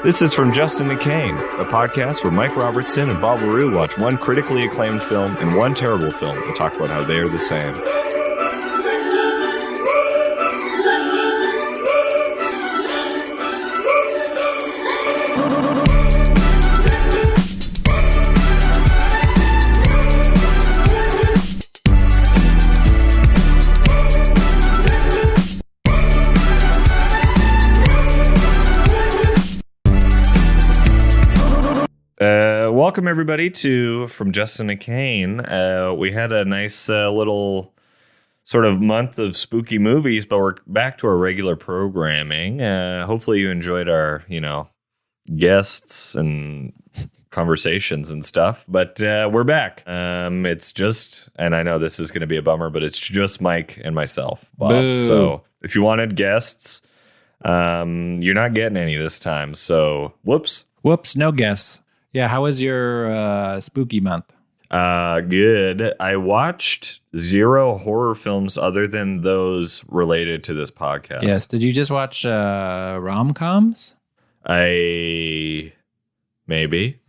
This is From Justin to Kane, a podcast where Mike Robertson and Bob LaRue watch one critically acclaimed film and one terrible film and talk about how they are the same. Welcome, everybody, to From Justin to Kane. We had a nice little sort of month of spooky movies, but we're back to our regular programming. Hopefully you enjoyed our, guests and conversations and stuff, but we're back. It's just, and I know this is going to be a bummer, but it's just Mike and myself, Bob. Boo. So if you wanted guests, you're not getting any this time. So whoops, no guests. Yeah, how was your spooky month? Good. I watched 0 horror films other than those related to this podcast. Yes. Did you just watch rom-coms? Maybe.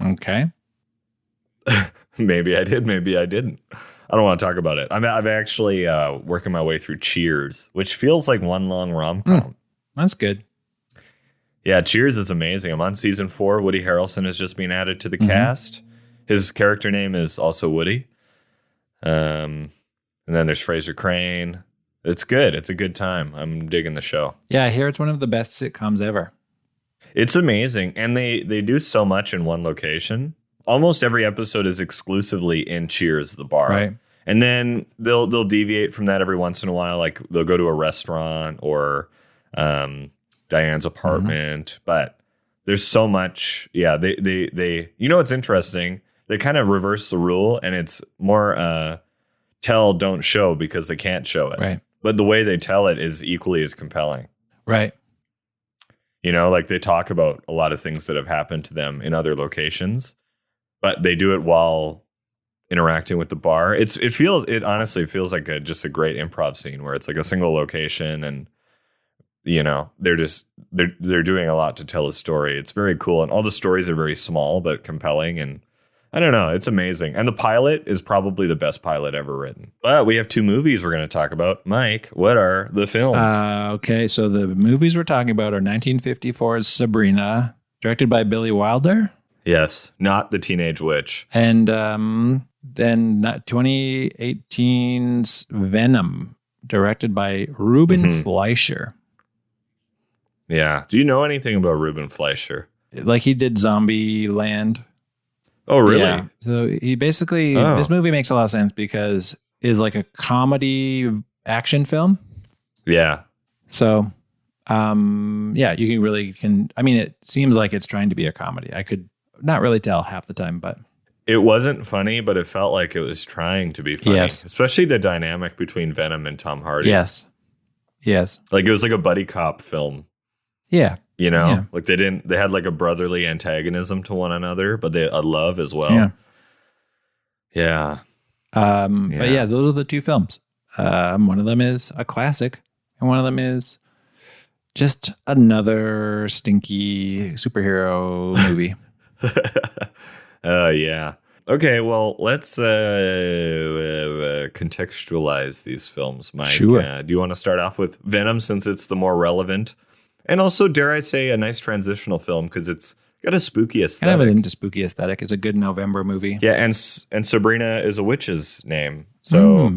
Okay. Maybe I did. Maybe I didn't. I don't want to talk about it. I'm actually working my way through Cheers, which feels like one long rom-com. That's good. Yeah, Cheers is amazing. I'm on season 4. Woody Harrelson has just been added to the cast. His character name is also Woody. And then there's Fraser Crane. It's good. It's a good time. I'm digging the show. Yeah, I hear it's one of the best sitcoms ever. It's amazing. And they do so much in one location. Almost every episode is exclusively in Cheers, the bar. Right. And then they'll deviate from that every once in a while. Like they'll go to a restaurant or Diane's apartment, but there's so much. Yeah, they what's interesting? They kind of reverse the rule, and it's more tell, don't show, because they can't show it. Right. But the way they tell it is equally as compelling. Right. Like they talk about a lot of things that have happened to them in other locations, but they do it while interacting with the bar. It honestly feels like just a great improv scene where it's like a single location and they're doing a lot to tell a story. It's very cool. And all the stories are very small, but compelling. And I don't know, it's amazing. And the pilot is probably the best pilot ever written. But we have 2 movies we're going to talk about. Mike, what are the films? Okay. So the movies we're talking about are 1954's Sabrina, directed by Billy Wilder. Yes. Not The Teenage Witch. And then 2018's Venom, directed by Ruben Fleischer. Yeah. Do you know anything about Ruben Fleischer? Like he did Zombieland. Oh, really? Yeah. So he basically, this movie makes a lot of sense because it's like a comedy action film. Yeah. So, you it seems like it's trying to be a comedy. I could not really tell half the time, but. It wasn't funny, but it felt like it was trying to be funny. Yes. Especially the dynamic between Venom and Tom Hardy. Yes. Like it was like a buddy cop film. Yeah. Like they had like a brotherly antagonism to one another, but a love as well. Yeah. But yeah, those are the 2 films. One of them is a classic and one of them is just another stinky superhero movie. Yeah. Okay, well, let's contextualize these films, Mike. Sure. Do you want to start off with Venom since it's the more relevant? And also, dare I say, a nice transitional film because it's got a spooky aesthetic. Kind of into spooky aesthetic. It's a good November movie. Yeah, and Sabrina is a witch's name. So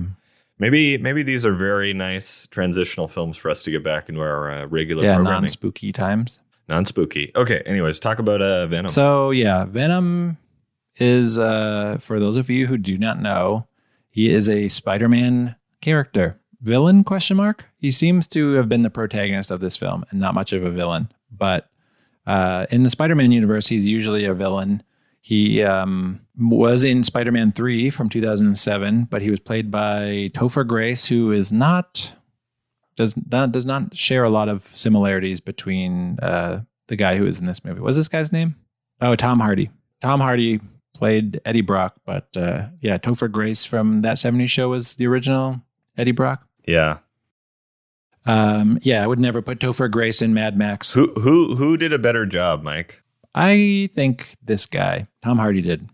maybe these are very nice transitional films for us to get back into our regular programming. Non-spooky times. Non-spooky. Okay, anyways, talk about Venom. So, yeah, Venom is, for those of you who do not know, he is a Spider-Man character. Villain, ? He seems to have been the protagonist of this film and not much of a villain. But in the Spider-Man universe, he's usually a villain. He was in Spider-Man 3 from 2007, but he was played by Topher Grace, who is does not share a lot of similarities between the guy who is in this movie. What's this guy's name? Oh, Tom Hardy. Tom Hardy played Eddie Brock, but Topher Grace from That 70s Show was the original Eddie Brock. Yeah. I would never put Topher Grace in Mad Max. Who did a better job, Mike? I think this guy, Tom Hardy, did.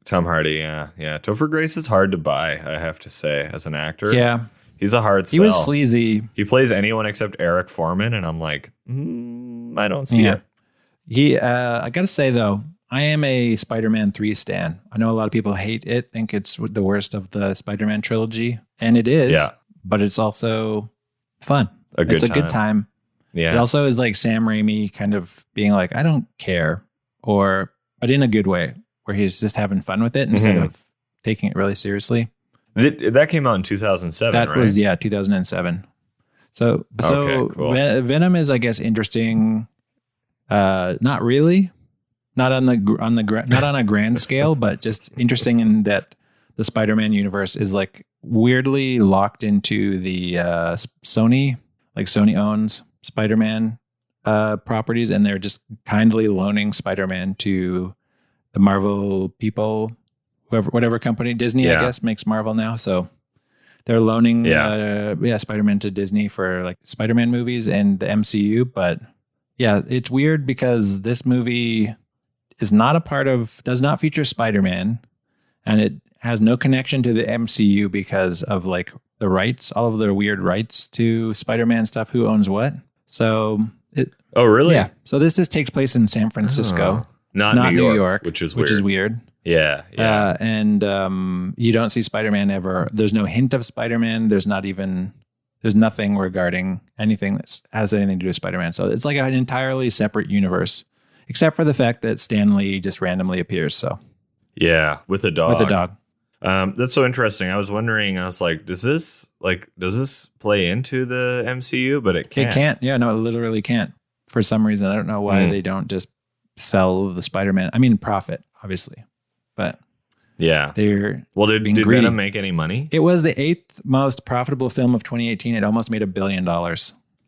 Tom Hardy, yeah. Topher Grace is hard to buy, I have to say, as an actor. Yeah. He's a hard sell. He was sleazy. He plays anyone except Eric Foreman, and I'm like, I don't see it. I got to say, though, I am a Spider-Man 3 stan. I know a lot of people hate it, think it's the worst of the Spider-Man trilogy, and it is. Yeah. But it's also fun. It's a good time. Yeah. It also is like Sam Raimi kind of being like, I don't care, but in a good way, where he's just having fun with it instead of taking it really seriously. That came out in 2007, That right? was, 2007. So okay, cool. Venom is, I guess, interesting. Not really, not on a grand scale, but just interesting in that the Spider-Man universe is like weirdly locked into the Sony. Like Sony owns Spider-Man properties, and they're just kindly loaning Spider-Man to the Marvel people, whatever company, Disney, I guess, makes Marvel now. So they're loaning Spider-Man to Disney for like Spider-Man movies and the MCU. But yeah, it's weird because this movie is does not feature Spider-Man, and it has no connection to the MCU because of like the rights, all of the weird rights to Spider-Man stuff, who owns what. So oh, really? Yeah. So this just takes place in San Francisco. Not New York, which is weird. Yeah. And you don't see Spider-Man ever. There's no hint of Spider-Man. There's nothing regarding anything that has anything to do with Spider-Man. So it's like an entirely separate universe, except for the fact that Stan Lee just randomly appears. So yeah, with a dog. That's so interesting. I was wondering, I was like, does this play into the MCU? But it can't. It can't. Yeah, no, it literally can't. For some reason, I don't know why they don't just sell the Spider-Man. I mean, profit, obviously, but yeah, they're did greedy. Venom make any money? It was the 8th most profitable film of 2018. It almost made $1 billion.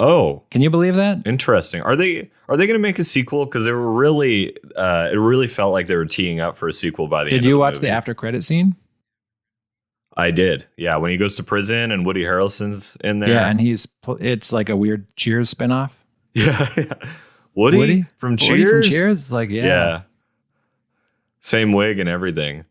Oh, can you believe that? Interesting. Are they going to make a sequel? Because they were really, it really felt like they were teeing up for a sequel by the end. Did you watch the after credit scene? I did. Yeah, when he goes to prison and Woody Harrelson's in there. Yeah, and it's like a weird Cheers spinoff. Yeah. Woody from Cheers? Woody from Cheers? Like, yeah. Same wig and everything.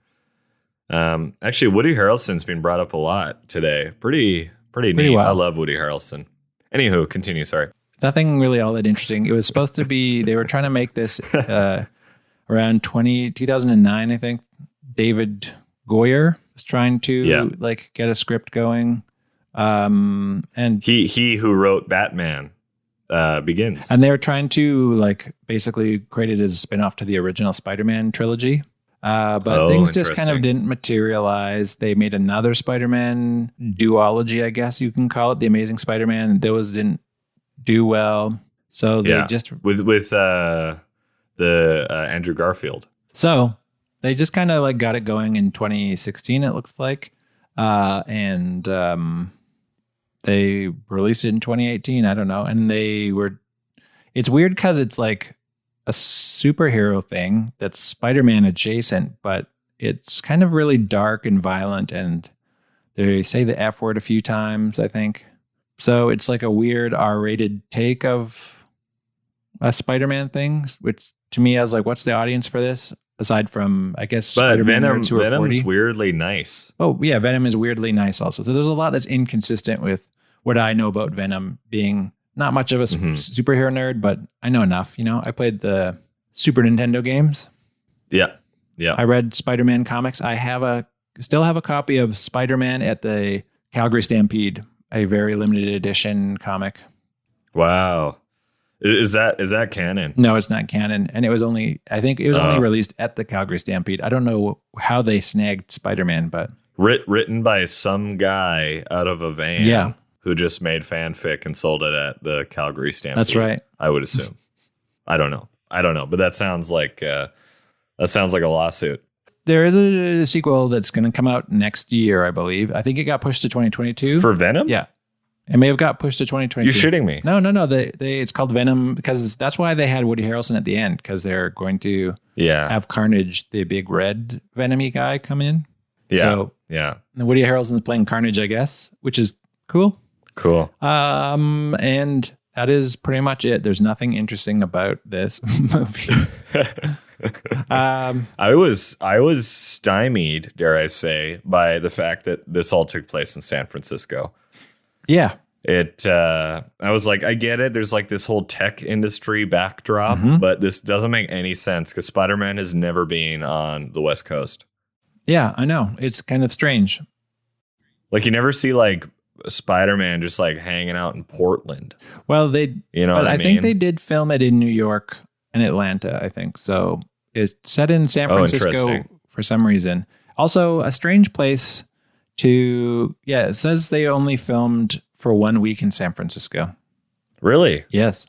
Actually, Woody Harrelson's been brought up a lot today. Pretty neat. Wild. I love Woody Harrelson. Anywho, continue. Sorry. Nothing really all that interesting. It was supposed to be, they were trying to make this around 2009, I think. David Goyer was trying to get a script going. And he who wrote Batman Begins. And they were trying to basically create it as a spinoff to the original Spider-Man trilogy. But things just kind of didn't materialize. They made another Spider-Man duology, I guess you can call it, The Amazing Spider-Man. Those didn't do well. So they just with the Andrew Garfield. So they just kind of got it going in 2016, it looks like. And they released it in 2018. I don't know. And it's weird because it's like a superhero thing that's Spider-Man adjacent, but it's kind of really dark and violent, and they say the F word a few times, I think. So it's like a weird R-rated take of a Spider-Man thing, which to me, I was like, what's the audience for this? Aside from, I guess, but Spider-Man nerds who are 40. Venom's weirdly nice. Oh, yeah, Venom is weirdly nice also. So there's a lot that's inconsistent with what I know about Venom, being not much of a superhero nerd, but I know enough. I played the Super Nintendo games. Yeah. I read Spider-Man comics. I still have a copy of Spider-Man at the Calgary Stampede, a very limited edition comic. Wow. Is that canon? No, it's not canon. And I think it was only released at the Calgary Stampede. I don't know how they snagged Spider-Man, but written by some guy out of a van. Yeah. Who just made fanfic and sold it at the Calgary Stampede. That's right. I would assume. I don't know, but that sounds like a lawsuit. There is a sequel that's going to come out next year, I believe. I think it got pushed to 2022 for Venom. Yeah, it may have got pushed to 2022. You're shitting me? No. It's called Venom because that's why they had Woody Harrelson at the end, because they're going to have Carnage, the big red Venom-y guy, come in. Yeah. So Woody Harrelson's playing Carnage, I guess, which is cool. Cool. And that is pretty much it. There's nothing interesting about this movie. I was stymied, dare I say, by the fact that this all took place in San Francisco. Yeah. I was like, I get it. There's like this whole tech industry backdrop, but this doesn't make any sense because Spider-Man has never been on the West Coast. Yeah, I know. It's kind of strange. Like you never see like Spider-Man just like hanging out in Portland. Well, you know what I mean? think they did film it in New York and Atlanta, I think. So it's set in San Francisco for some reason. Also, a strange place to, it says they only filmed for 1 week in San Francisco. Really? Yes.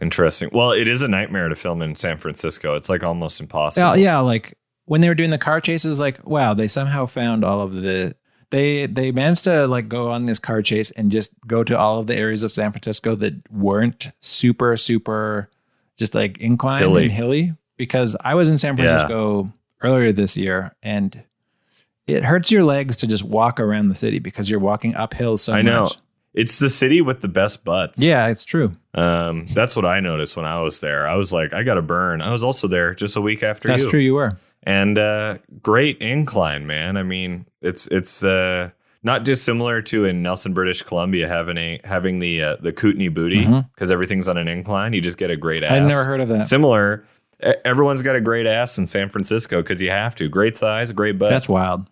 Interesting. Well, it is a nightmare to film in San Francisco. It's like almost impossible. Yeah, like when they were doing the car chases, like, wow, they somehow found all of the... They managed to like go on this car chase and just go to all of the areas of San Francisco that weren't super, super just like inclined and hilly. Because I was in San Francisco earlier this year, and it hurts your legs to just walk around the city because you're walking uphill so much. I know. It's the city with the best butts. Yeah, it's true. That's what I noticed when I was there. I was like, I got to burn. I was also there just a week after you. That's true, you were. And great incline, man. I mean, it's not dissimilar to in Nelson, British Columbia, having the Kootenai booty because everything's on an incline. You just get a great ass. I've never heard of that. Similar. Everyone's got a great ass in San Francisco because you have to. Great thighs, great butt. That's wild.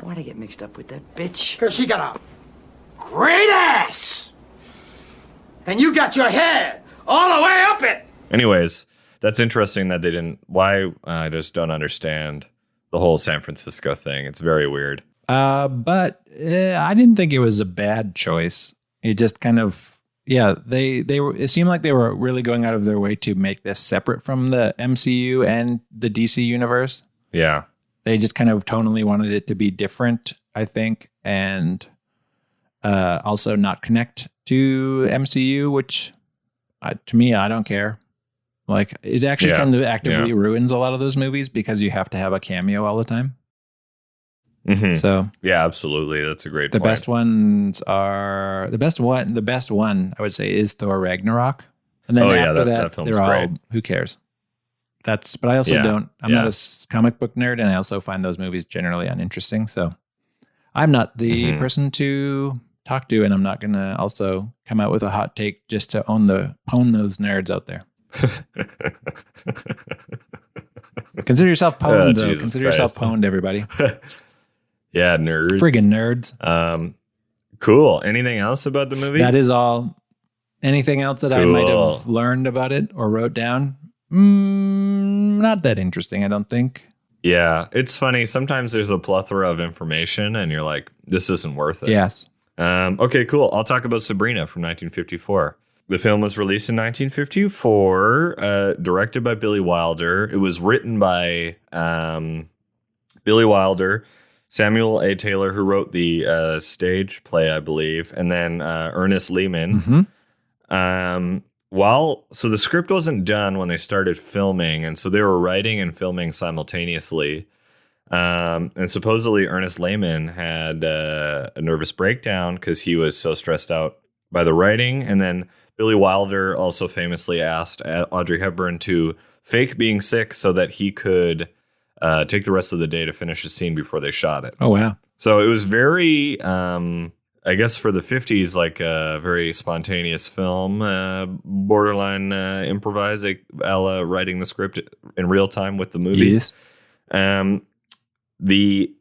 Why'd I get mixed up with that bitch? Because she got a great ass. And you got your head all the way up it. Anyways, that's interesting that they didn't. Why? I just don't understand the whole San Francisco thing. It's very weird. But I didn't think it was a bad choice. It just kind of, they were. It seemed like they were really going out of their way to make this separate from the MCU and the DC universe. Yeah. They just kind of tonally wanted it to be different, I think, and also not connect to MCU, which to me, I don't care. Like, it actually kind of actively ruins a lot of those movies because you have to have a cameo all the time. Mm-hmm. So yeah, absolutely, that's a great. The point. best ones are the best one I would say is Thor Ragnarok, and then after that they're all great. Who cares? But I also don't. I'm not a comic book nerd, and I also find those movies generally uninteresting. So I'm not the person to talk to, and I'm not going to also come out with a hot take just to pwn those nerds out there. Consider yourself pwned, though. Consider yourself pwned, everybody. Yeah, nerds. Friggin' nerds. Cool. Anything else about the movie? That is all. Anything else that I might have learned about it or wrote down? Not that interesting, I don't think. Yeah, it's funny. Sometimes there's a plethora of information, and you're like, this isn't worth it. Yes. Okay, cool. I'll talk about Sabrina from 1954. The film was released in 1954, directed by Billy Wilder. It was written by Billy Wilder, Samuel A. Taylor, who wrote the stage play, I believe, and then Ernest Lehman. So the script wasn't done when they started filming, and so they were writing and filming simultaneously. And supposedly Ernest Lehman had a nervous breakdown because he was so stressed out by the writing. And then Billy Wilder also famously asked Audrey Hepburn to fake being sick so that he could take the rest of the day to finish the scene before they shot it. Oh, wow. So it was very, I guess for the 50s, like a very spontaneous film, borderline improvising, a la writing the script in real time with the movie. Yes. The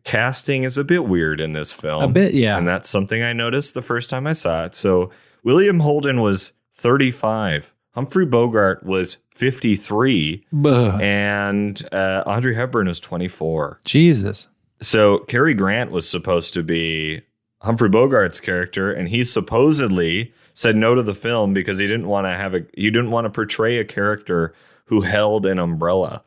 casting is a bit weird in this film. A bit, yeah. And that's something I noticed the first time I saw it. So William Holden was 35. Humphrey Bogart was 53. And Audrey Hepburn was 24. Jesus. So Cary Grant was supposed to be Humphrey Bogart's character, and he supposedly said no to the film because he didn't want to portray a character who held an umbrella.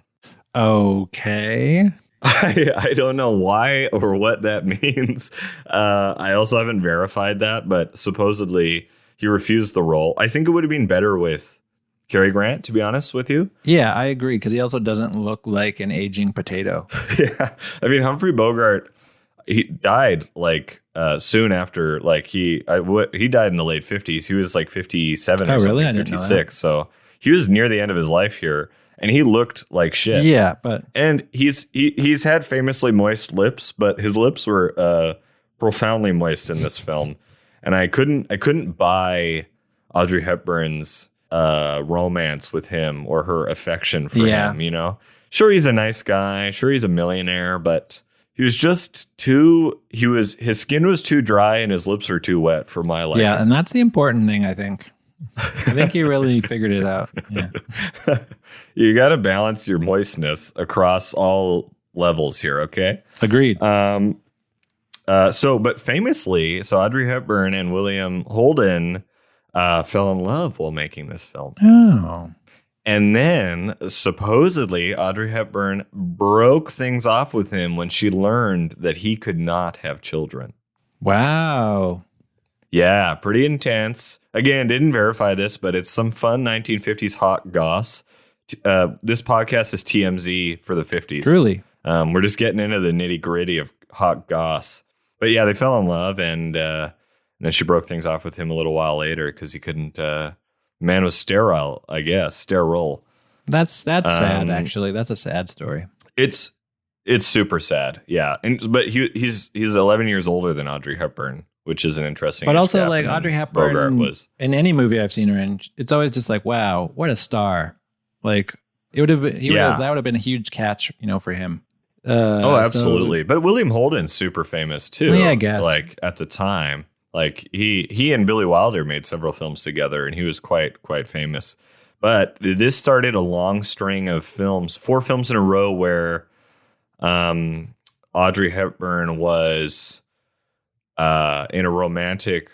Okay. I don't know why or what that means. I also haven't verified that, but supposedly he refused the role. I think it would have been better with Cary Grant, to be honest with you. Yeah, I agree, because he also doesn't look like an aging potato. Yeah. I mean, Humphrey Bogart, he died like soon after. Like he died in the late 50s. He was like 57 or something, really? I didn't know 56. So he was near the end of his life here, and he looked like shit. Yeah, but And he's had famously moist lips, but his lips were profoundly moist in this film, and I couldn't buy Audrey Hepburn's romance with him or her affection for him. You know, sure, he's a nice guy, sure, he's a millionaire, but he was just his skin was too dry and his lips were too wet for my liking. Yeah, and that's the important thing, I think. I think he really figured it out. Yeah. You got to balance your moistness across all levels here, okay? Agreed. But famously, Audrey Hepburn and William Holden fell in love while making this film. Oh. And then, supposedly, Audrey Hepburn broke things off with him when she learned that he could not have children. Wow. Yeah, pretty intense. Again, didn't verify this, but it's some fun 1950s hot goss. This podcast is TMZ for the 50s. Truly. We're just getting into the nitty gritty of hot goss. But yeah, they fell in love, and then she broke things off with him a little while later because he couldn't. Man was sterile, I guess. Sterile. That's sad, actually. That's a sad story. It's super sad, yeah. But he's 11 years older than Audrey Hepburn, which is an interesting. But also, like Audrey Hepburn was in any movie I've seen her in, it's always just like, wow, what a star! Like it would have been, that would have been a huge catch, for him. Absolutely. But William Holden's super famous too. Yeah, I guess. Like at the time, like he and Billy Wilder made several films together, and he was quite famous. But this started a long string of films, 4 films in a row, where Audrey Hepburn was in a romantic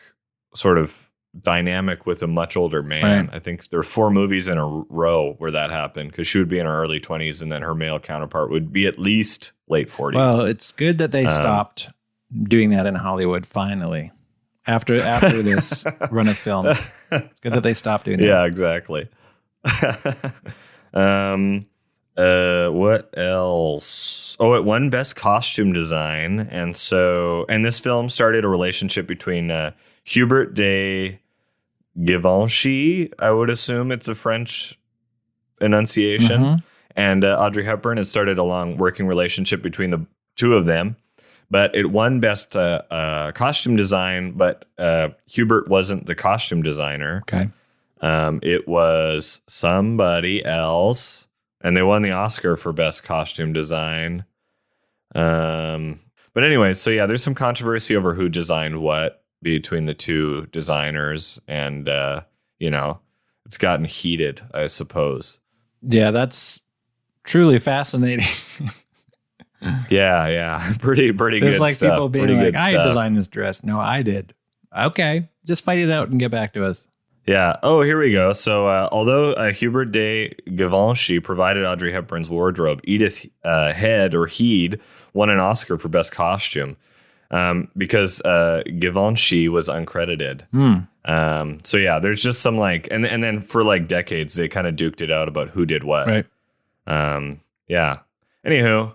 sort of dynamic with a much older man. Right. I think there were 4 movies in a row where that happened, because she would be in her early 20s, and then her male counterpart would be at least late 40s. Well, it's good that they stopped doing that in Hollywood finally. After this run of films, it's good that they stopped doing that. Yeah, exactly. What else? Oh, it won Best Costume Design, and this film started a relationship between Hubert de Givenchy, I would assume it's a French enunciation, and Audrey Hepburn. Has started a long working relationship between the two of them. But it won Best Costume Design, but Hubert wasn't the costume designer. Okay. It was somebody else, and they won the Oscar for Best Costume Design. But anyway, so yeah, there's some controversy over who designed what between the two designers, and it's gotten heated, I suppose. Yeah, that's truly fascinating. Yeah. Pretty good There's like stuff. people being like, I designed this dress. No, I did. Okay, just fight it out and get back to us. Yeah. Oh, here we go. So although Hubert de Givenchy provided Audrey Hepburn's wardrobe, Edith Head won an Oscar for Best Costume because Givenchy was uncredited. So yeah, there's just some like, and then for like decades, they kind of duked it out about who did what. Right. Yeah. Anywho.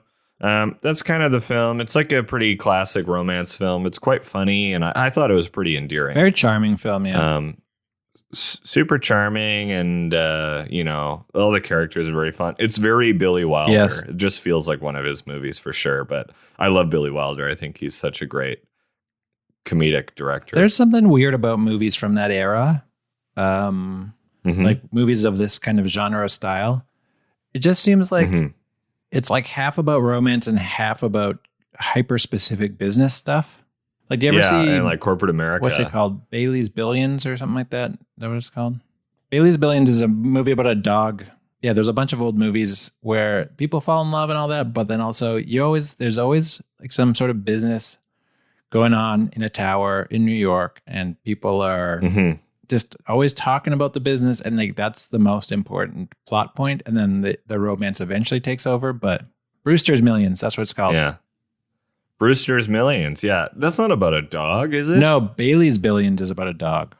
That's kind of the film. It's like a pretty classic romance film. It's quite funny, and I thought it was pretty endearing. Very charming film, yeah. Super charming, and all the characters are very fun. It's very Billy Wilder. Yes. It just feels like one of his movies for sure. But I love Billy Wilder. I think he's such a great comedic director. There's something weird about movies from that era, like movies of this kind of genre style. It just seems like. It's like half about romance and half about hyper-specific business stuff. Like, do you ever see... and like corporate America. What's it called? Bailey's Billions or something like that? Is that what it's called? Bailey's Billions is a movie about a dog. Yeah, there's a bunch of old movies where people fall in love and all that, but then also there's always like some sort of business going on in a tower in New York, and people are... just always talking about the business, and like that's the most important plot point, and then the romance eventually takes over. But Brewster's Millions, that's what it's called. Yeah, Brewster's Millions. Yeah, that's not about a dog, is it? No, Bailey's Billions is about a dog.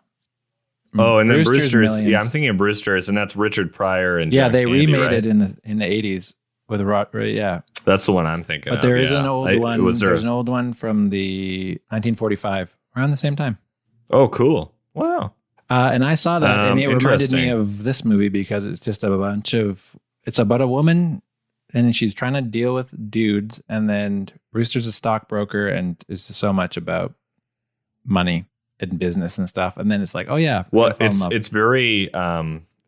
Oh, and then Brewster's. Yeah, I'm thinking of Brewster's, and that's Richard Pryor and yeah, Jack they Candy, remade right? it in the 80s with Rod. Yeah. That's the one I'm thinking of. But there is an yeah. old one. There's an old one from the 1945, around the same time. Oh, cool. Wow. And I saw that, and it reminded me interesting. of this movie because it's just it's about a woman, and she's trying to deal with dudes, and then Brewster's a stockbroker, and it's just so much about money and business and stuff. And then it's like, oh yeah. Well, it's very,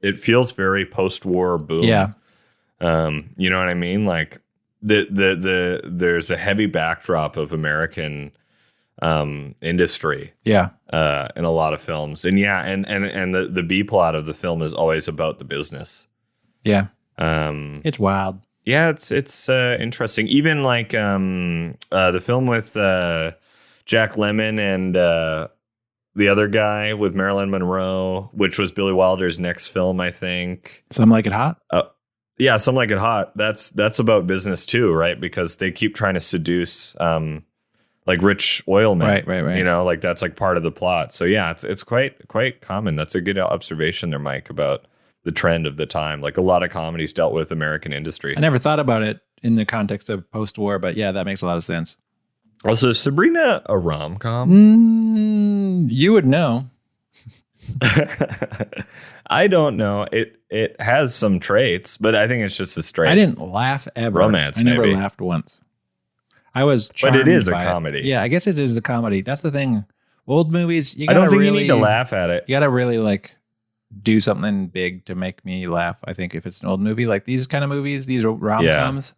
it feels very post-war boom. Yeah. You know what I mean? Like there's a heavy backdrop of American industry. Yeah. In a lot of films. And yeah, and the B plot of the film is always about the business. Yeah. It's wild. Yeah, it's interesting. Even like the film with Jack Lemmon and the other guy with Marilyn Monroe, which was Billy Wilder's next film, I think. Some Like It Hot? Yeah, Some Like It Hot. That's about business too, right? Because they keep trying to seduce like rich oil men. Right. You know, like that's like part of the plot. So yeah, it's quite common. That's a good observation there, Mike, about the trend of the time. Like a lot of comedies dealt with American industry. I never thought about it in the context of post-war, but yeah, that makes a lot of sense. Also, is Sabrina a rom-com? You would know. I don't know. It has some traits, but I think it's just a straight. I didn't laugh ever. Romance, I never maybe. laughed once. I was But charmed it is a by comedy. Yeah, I guess it is a comedy. That's the thing. Old movies, you I gotta don't think really, you need to laugh at it. You gotta really like do something big to make me laugh. I think if it's an old movie, like these kind of movies, these rom-coms,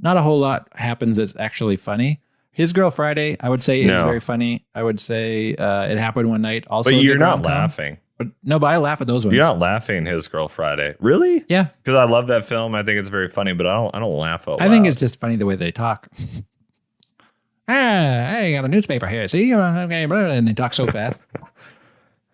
not a whole lot happens that's actually funny. His Girl Friday, I would say, is very funny. I would say It Happened One Night. Also, But a you're good not rom-com. laughing. But I laugh at those ones. You're not laughing in His Girl Friday. Really? Yeah. Because I love that film. I think it's very funny, but I don't laugh out loud. I think it's just funny the way they talk. I got a newspaper here. See? And they talk so fast.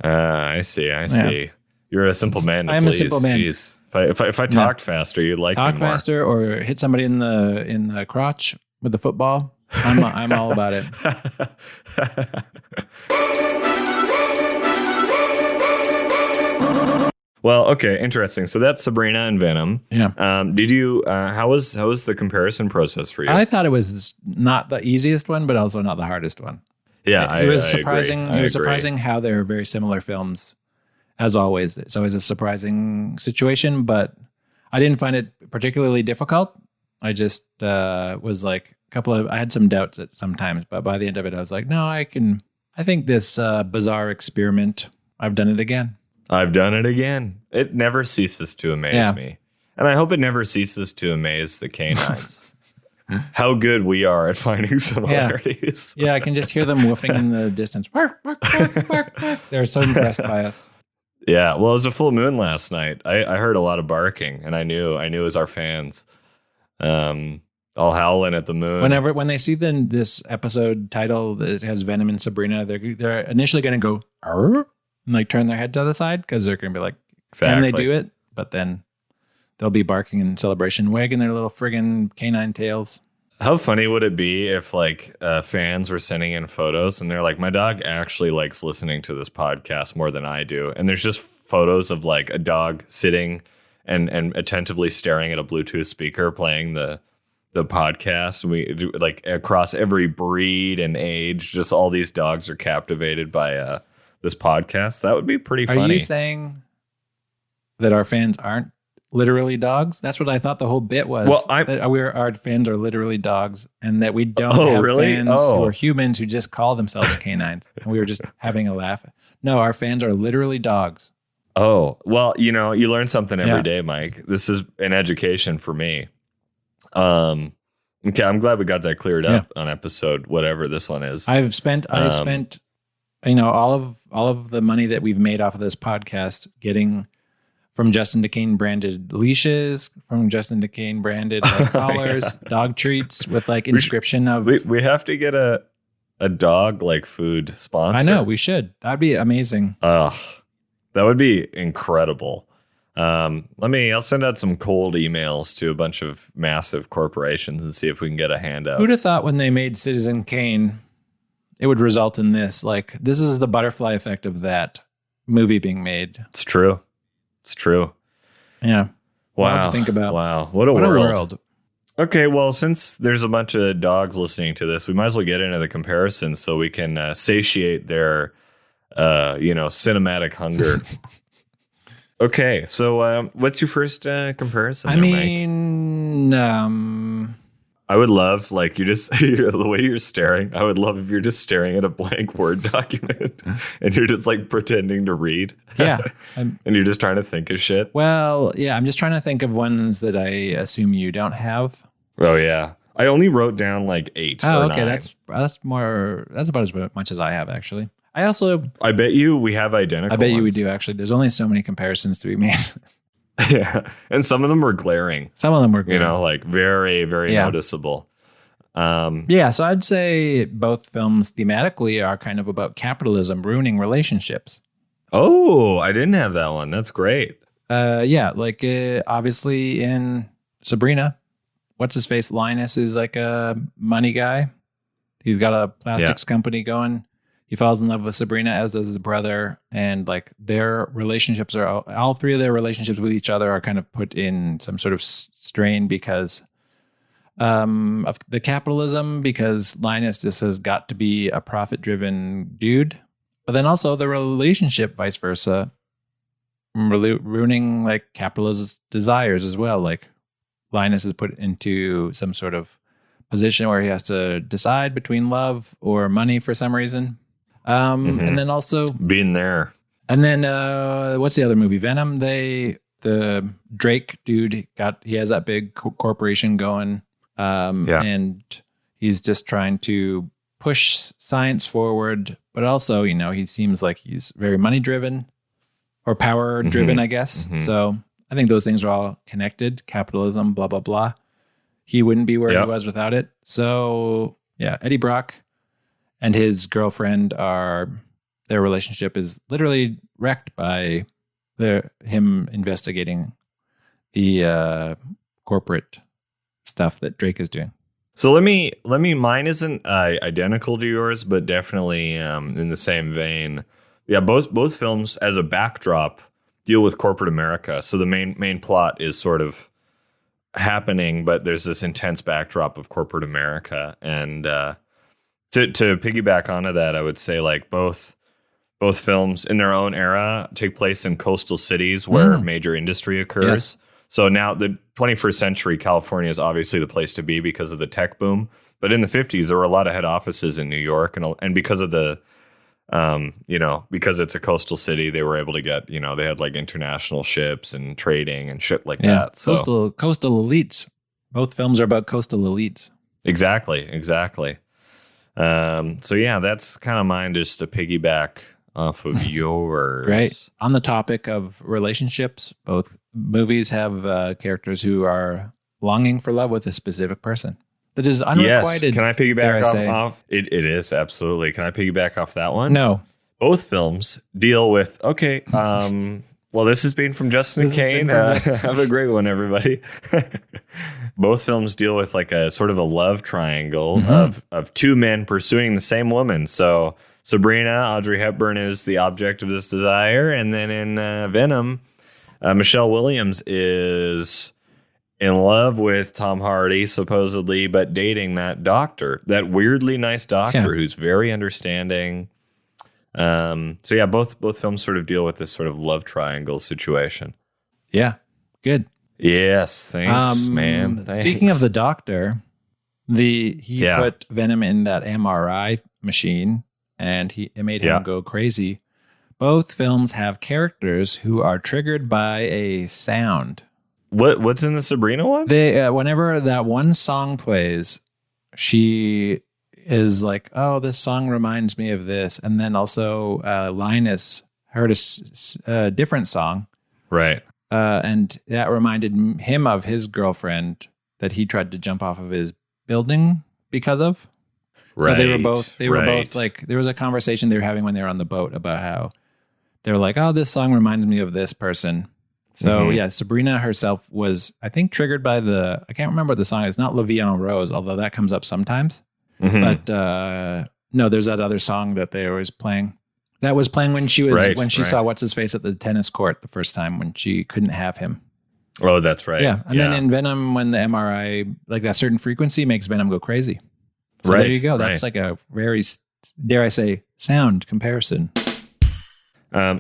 I see. You're a simple man to I am please. a simple man. Jeez. If I talked faster, you'd like Talk me more. faster or hit somebody in the crotch with the football. I'm all about it. Well, okay, interesting. So that's Sabrina and Venom. Yeah. Did you? How was the comparison process for you? I thought it was not the easiest one, but also not the hardest one. Yeah, It was I surprising. agree. It was surprising how they're very similar films. As always, it's always a surprising situation, but I didn't find it particularly difficult. I just was like I had some doubts at sometimes, but by the end of it, I was like, no, I think this bizarre experiment, I've done it again. I've done it again. It never ceases to amaze me. And I hope it never ceases to amaze the canines. How good we are at finding similarities. Yeah, I can just hear them woofing in the distance. Bark, bark, bark, bark, bark. They're so impressed by us. Yeah, well, it was a full moon last night. I heard a lot of barking, and I knew it was our fans. All howling at the moon. When they see this episode title that has Venom and Sabrina, they're initially going to go "Arr?" and like turn their head to the side because they're going to be like, "Can they do it?" But then they'll be barking in celebration, wagging their little friggin' canine tails. How funny would it be if like fans were sending in photos and they're like, my dog actually likes listening to this podcast more than I do, and there's just photos of like a dog sitting and attentively staring at a Bluetooth speaker playing the podcast. We do, like across every breed and age, just all these dogs are captivated by this podcast. That would be pretty funny. Are you saying that our fans aren't literally dogs? That's what I thought the whole bit was. Well, that our fans are literally dogs, and that we don't have really? fans who are humans who just call themselves canines. And we were just having a laugh. No, our fans are literally dogs. Oh, well, you learn something every day, Mike. This is an education for me. Okay, I'm glad we got that cleared up on episode whatever this one is. I spent all of the money that we've made off of this podcast getting from Justin DeCane branded leashes, from Justin DeCane branded collars, dog treats with like inscription of. We have to get a dog like food sponsor. I know we should. That'd be amazing. That would be incredible. I'll send out some cold emails to a bunch of massive corporations and see if we can get a handout. Who'd have thought when they made Citizen Kane, it would result in this? Like, this is the butterfly effect of that movie being made. It's true. Yeah. Wow. To think about. Wow. What a world. Okay, well, since there's a bunch of dogs listening to this, we might as well get into the comparisons so we can satiate their, cinematic hunger. Okay, so what's your first comparison? Mike? I would love, like, the way you're staring. I would love if you're just staring at a blank Word document and you're just like pretending to read. Yeah. And you're just trying to think of shit. Well, yeah, I'm just trying to think of ones that I assume you don't have. Oh, yeah. I only wrote down like 8. Oh, or okay. 9. That's about as much as I have, actually. I bet you we have identical. I bet you we ones. do, actually. There's only so many comparisons to be made. Yeah. And some of them were glaring. Some of them were glaring. Like very, very noticeable. Yeah, so I'd say both films thematically are kind of about capitalism ruining relationships. Oh, I didn't have that one. That's great. Obviously in Sabrina, what's his face? Linus is like a money guy. He's got a plastics company going. He falls in love with Sabrina, as does his brother. And like their relationships all three of their relationships with each other are kind of put in some sort of strain because of the capitalism, because Linus just has got to be a profit-driven dude. But then also the relationship, vice versa, ruining like capitalist desires as well. Like Linus is put into some sort of position where he has to decide between love or money for some reason. And then also being there. And then what's the other movie? Venom. The Drake dude he has that big corporation going. And he's just trying to push science forward, but also, he seems like he's very money driven or power driven, I guess. So I think those things are all connected. Capitalism, blah, blah, blah. He wouldn't be where he was without it. So yeah, Eddie Brock and his girlfriend their relationship is literally wrecked by him investigating the corporate stuff that Drake is doing. So let me. Mine isn't identical to yours, but definitely in the same vein. Yeah, both films as a backdrop deal with corporate America. So the main plot is sort of happening, but there's this intense backdrop of corporate America. And to piggyback onto that, I would say like both films in their own era take place in coastal cities where major industry occurs. Yes. So now the 21st century California is obviously the place to be because of the tech boom. But in the 50s, there were a lot of head offices in New York. And because of the, because it's a coastal city, they were able to get, they had like international ships and trading and shit like that. So coastal elites. Both films are about coastal elites. Exactly. So yeah, that's kind of mine, just to piggyback off of yours. Great. On the topic of relationships, both movies have Characters who are longing for love with a specific person. That is unrequited. Yes. Can I piggyback off? It is, absolutely. Can I piggyback off that one? No. Both films deal with, well, this has been from Justin and Kane. Have a great one, everybody. Both films deal with like a sort of a love triangle of two men pursuing the same woman. So Sabrina, Audrey Hepburn is the object of this desire. And then in Venom, Michelle Williams is in love with Tom Hardy, supposedly, but dating that doctor, that weirdly nice doctor who's very understanding. So yeah, both films sort of deal with this sort of love triangle situation. Yeah, good. Yes, thanks, man. Thanks. Speaking of the doctor, he put Venom in that MRI machine, and it made him go crazy. Both films have characters who are triggered by a sound. What's in the Sabrina one? They whenever that one song plays, she is like, "Oh, this song reminds me of this," and then also Linus heard a different song, right? And that reminded him of his girlfriend that he tried to jump off of his building because of. Right. So they were both like, there was a conversation they were having when they were on the boat about how they were like, "Oh, this song reminds me of this person." So yeah, Sabrina herself was, I think, triggered by I can't remember the song. It's not La Vie en Rose, although that comes up sometimes. But no, there's that other song that they were playing. That was playing when she saw what's his face at the tennis court the first time when she couldn't have him. Oh, that's right. Yeah. And then in Venom, when the MRI, like that certain frequency makes Venom go crazy. So right. there you go. That's like a very, dare I say, sound comparison.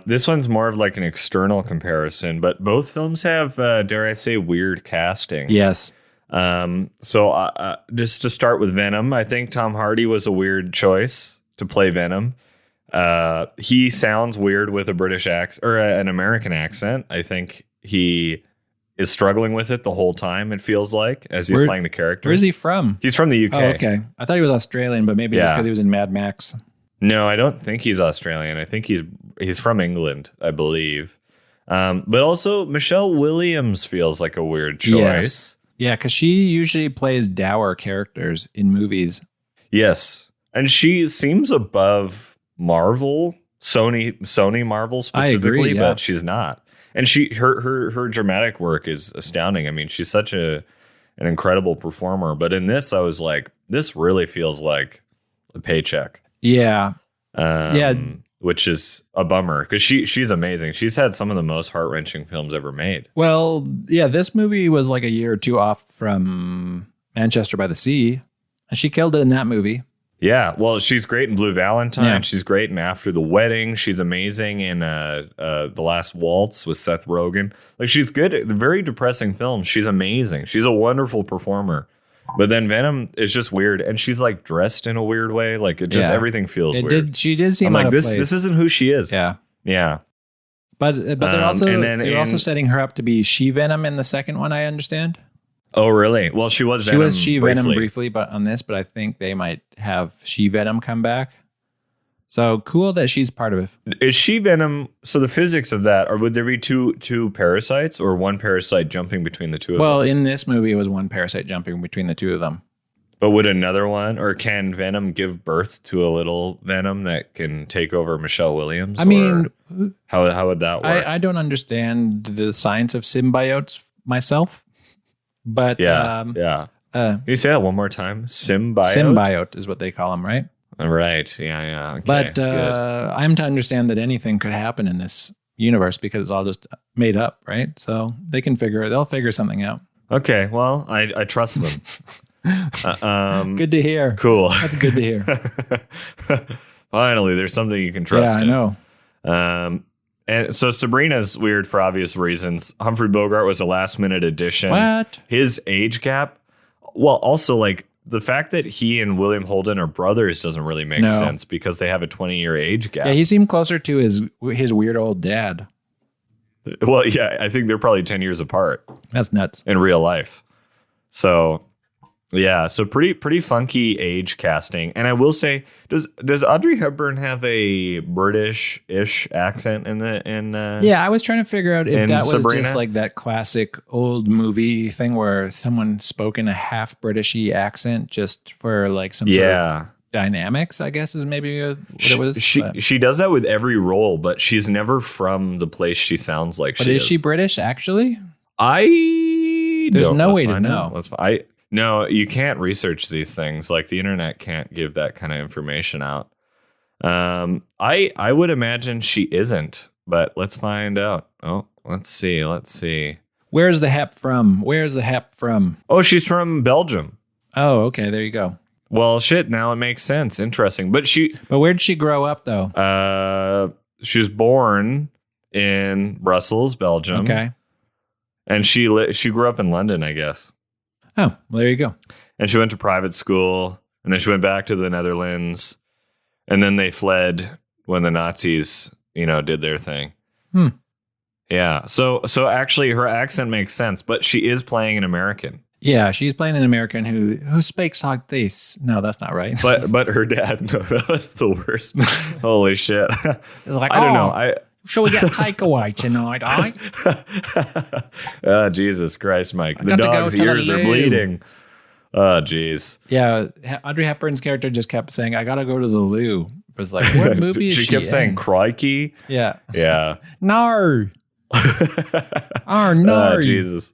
This one's more of like an external comparison, but both films have, dare I say, weird casting. Yes. So just to start with Venom, I think Tom Hardy was a weird choice to play Venom. He sounds weird with a British accent or an American accent. I think he is struggling with it the whole time, it feels like, as he's playing the character. Where's he from? He's from the UK. Oh, okay. I thought he was Australian, but maybe just because he was in Mad Max. No, I don't think he's Australian. I think he's from England, I believe. But also, Michelle Williams feels like a weird choice. Yes. Yeah, because she usually plays dour characters in movies. Yes. And she seems above Marvel, Sony Marvel specifically, I agree, yeah. but she's not. And her dramatic work is astounding. I mean, she's such an incredible performer. But in this, I was like, this really feels like a paycheck. Yeah. Which is a bummer because she's amazing. She's had some of the most heart-wrenching films ever made. Well, yeah, this movie was like a year or two off from Manchester by the Sea, and she killed it in that movie. Yeah, well, she's great in Blue Valentine. Yeah. She's great in After the Wedding. She's amazing in The Last Waltz with Seth Rogen. Like, she's good at the very depressing films. She's amazing. She's a wonderful performer. But then Venom is just weird, and she's like dressed in a weird way. Like, it just everything feels weird. She did seem I'm like, out of this place. this isn't who she is. Yeah. Yeah. But they're also setting her up to be She-Venom in the second one, I understand. Oh, really? Well, she was Venom. She was She-Venom briefly, but on this, but I think they might have She-Venom come back. So cool that she's part of it. Is She-Venom, so the physics of that, or would there be two parasites or one parasite jumping between the two of them? Well, in this movie, it was one parasite jumping between the two of them. But would another one, or can Venom give birth to a little Venom that can take over Michelle Williams? I mean, how would that work? I don't understand the science of symbiotes myself, but yeah. Can you say that one more time? Symbiote? Symbiote is what they call them, right? Right. Yeah. Okay, but I'm to understand that anything could happen in this universe because it's all just made up, right? So they'll figure something out. Okay. Well, I trust them. Good to hear. Cool. That's good to hear. Finally, there's something you can trust. Yeah, I know. And so Sabrina's weird for obvious reasons. Humphrey Bogart was a last minute addition. What? His age gap. Well, also like the fact that he and William Holden are brothers doesn't really make sense because they have a 20-year age gap. Yeah, he seemed closer to his weird old dad. Well, yeah, I think they're probably 10 years apart. That's nuts. In real life. So, yeah, so pretty funky age casting. And I will say, does Audrey Hepburn have a British-ish accent in Yeah, I was trying to figure out if that was Sabrina? just like that classic old movie thing where someone spoke in a half Britishy accent just for like some sort of dynamics, I guess is maybe what it was. She does that with every role, but she's never from the place she sounds like she is. But is she British actually? There's no way to know. No, you can't research these things. Like the internet can't give that kind of information out. I would imagine she isn't, but let's find out. Oh, let's see. Where's the Hep from? Oh, she's from Belgium. Oh, okay. There you go. Well, shit. Now it makes sense. Interesting. But where did she grow up though? She was born in Brussels, Belgium. Okay. And she grew up in London, I guess. Oh, well, there you go. And she went to private school, and then she went back to the Netherlands, and then they fled when the Nazis, did their thing. Yeah. So actually, her accent makes sense, but she is playing an American. Yeah, she's playing an American who speaks like this. No, that's not right. But her dad, no, that was the worst. Holy shit! It's like, I don't know. Shall we get takeaway tonight, Jesus Christ, Mike. The dog's ears are bleeding. Oh, jeez. Yeah, Audrey Hepburn's character just kept saying, I gotta go to the loo. It was like, what movie is she kept saying, crikey. Yeah. Yeah. No. Oh, no. Oh, Jesus.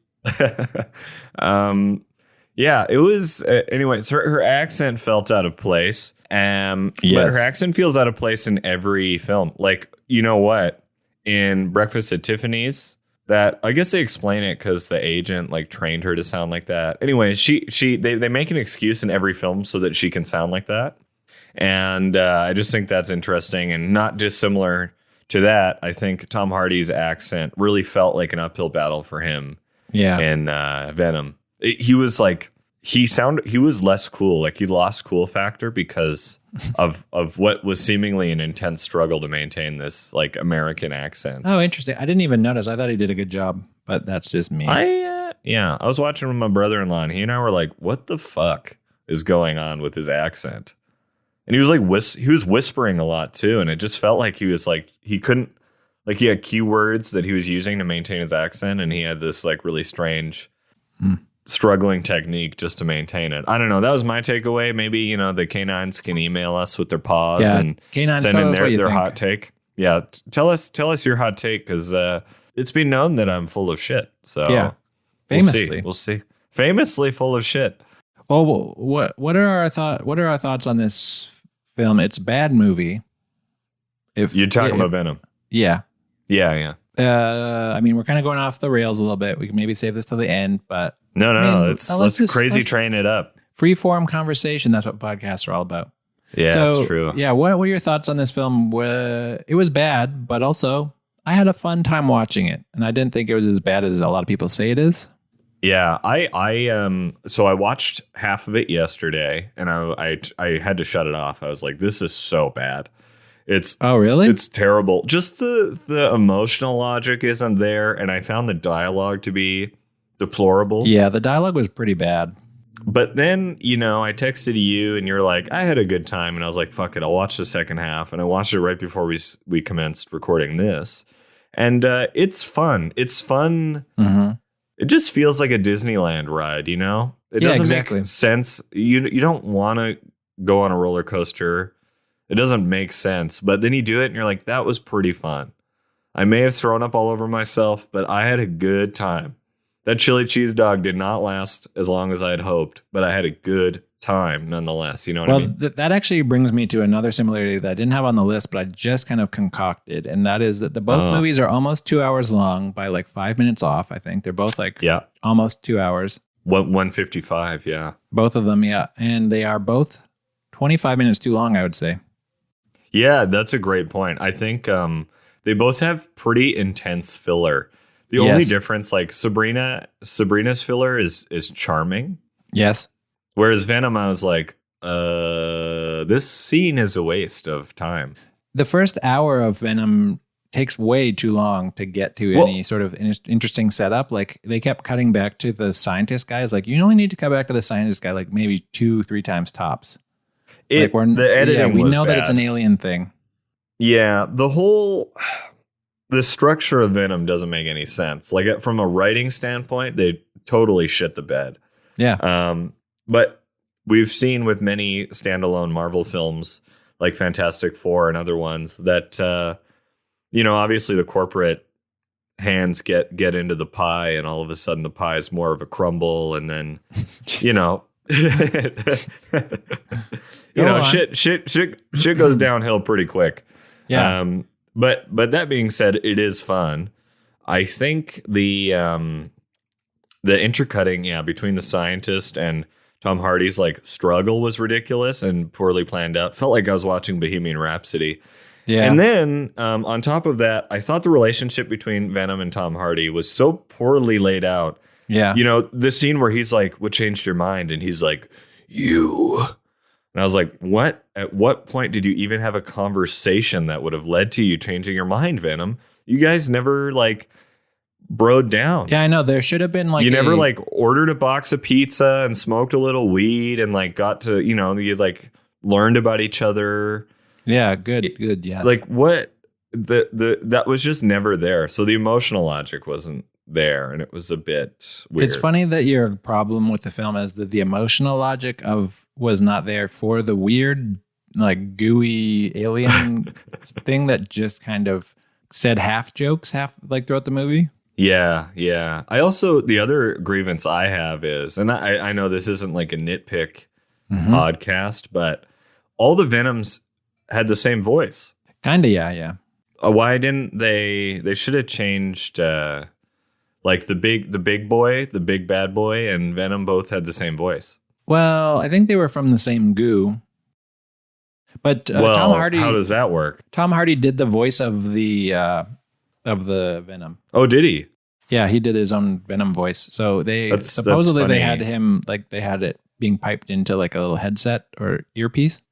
Yeah, it was, anyways, her accent felt out of place. But her accent feels out of place in every film. Like, you know what? In Breakfast at Tiffany's, that I guess they explain it because the agent like trained her to sound like that. Anyway, they make an excuse in every film so that she can sound like that. And I just think that's interesting and not dissimilar to that. I think Tom Hardy's accent really felt like an uphill battle for him. Yeah. In Venom, he was less cool. Like he lost cool factor because of what was seemingly an intense struggle to maintain this like American accent. Oh, interesting. I didn't even notice. I thought he did a good job, but that's just me. I was watching with my brother-in-law and he and I were like, what the fuck is going on with his accent? And he was like, he was whispering a lot too. And it just felt like he was like, he couldn't, like he had keywords that he was using to maintain his accent. And he had this like really strange struggling technique just to maintain it. I don't know. That was my takeaway. Maybe, the Kanines can email us with their paws and Kanines, send in their think. hot take. Yeah. Tell us your hot take. Cause it's been known that I'm full of shit. So yeah, famously, we'll see. Famously full of shit. Well, what are our thoughts on this film? It's a bad movie. If you're talking about Venom. Yeah. Yeah. I mean, we're kind of going off the rails a little bit. We can maybe save this till the end, but no. Let's crazy train it up. Free-form conversation. That's what podcasts are all about. Yeah, that's true. Yeah. What were your thoughts on this film? It was bad, but also I had a fun time watching it, and I didn't think it was as bad as a lot of people say it is. Yeah, so I watched half of it yesterday, and I had to shut it off. I was like, this is so bad. Oh, really? It's terrible. Just the emotional logic isn't there, and I found the dialogue to be deplorable. Yeah, the dialogue was pretty bad. But then, I texted you, and you're like, I had a good time, and I was like, fuck it, I'll watch the second half, and I watched it right before we commenced recording this, and it's fun. It's fun. Mm-hmm. It just feels like a Disneyland ride, It doesn't make sense. You don't want to go on a roller coaster. It doesn't make sense. But then you do it and you're like, that was pretty fun. I may have thrown up all over myself, but I had a good time. That chili cheese dog did not last as long as I had hoped, but I had a good time nonetheless. You know what I mean? That actually brings me to another similarity that I didn't have on the list, but I just kind of concocted. And that is that both movies are almost 2 hours long by like 5 minutes off. I think they're both almost 2 hours. 155. Yeah. Both of them. Yeah. And they are both 25 minutes too long, I would say. Yeah, that's a great point. I think they both have pretty intense filler. The only difference, like Sabrina's filler is charming. Yes. Whereas Venom, I was like, this scene is a waste of time. The first hour of Venom takes way too long to get to any sort of interesting setup. Like they kept cutting back to the scientist guys. Like you only need to cut back to the scientist guy like maybe 2-3 times tops. The editing we was know bad. that it's an alien thing. Yeah, the structure of Venom doesn't make any sense. Like from a writing standpoint, they totally shit the bed. Yeah. But we've seen with many standalone Marvel films like Fantastic Four and other ones that obviously the corporate hands get into the pie, and all of a sudden the pie is more of a crumble, and then shit goes downhill pretty quick. Yeah. But that being said, it is fun. I think the intercutting, between the scientist and Tom Hardy's like struggle was ridiculous and poorly planned out. Felt like I was watching Bohemian Rhapsody. Yeah. And then on top of that, I thought the relationship between Venom and Tom Hardy was so poorly laid out. Yeah. The scene where he's like, what changed your mind? And he's like, you. And I was like, what? At what point did you even have a conversation that would have led to you changing your mind, Venom? You guys never like broed down. Yeah, I know. There should have been like never like ordered a box of pizza and smoked a little weed and like got to, you like learned about each other. Yeah, good. Yes. Like what that was just never there. So the emotional logic wasn't there, and it was a bit weird. It's funny that your problem with the film is that the emotional logic was not there for the weird, like gooey alien thing that just kind of said half jokes, half like throughout the movie. Yeah. I also, the other grievance I have is, and I know this isn't like a nitpick podcast, but all the Venoms had the same voice. Kinda, yeah. Why didn't they should have changed Like the big boy, the big bad boy, and Venom both had the same voice. Well, I think they were from the same goo. But Well, Tom Hardy, how does that work? Tom Hardy did the voice of the Venom. Oh, did he? Yeah, he did his own Venom voice. So That's supposedly they funny. had him they had it being piped into like a little headset or earpiece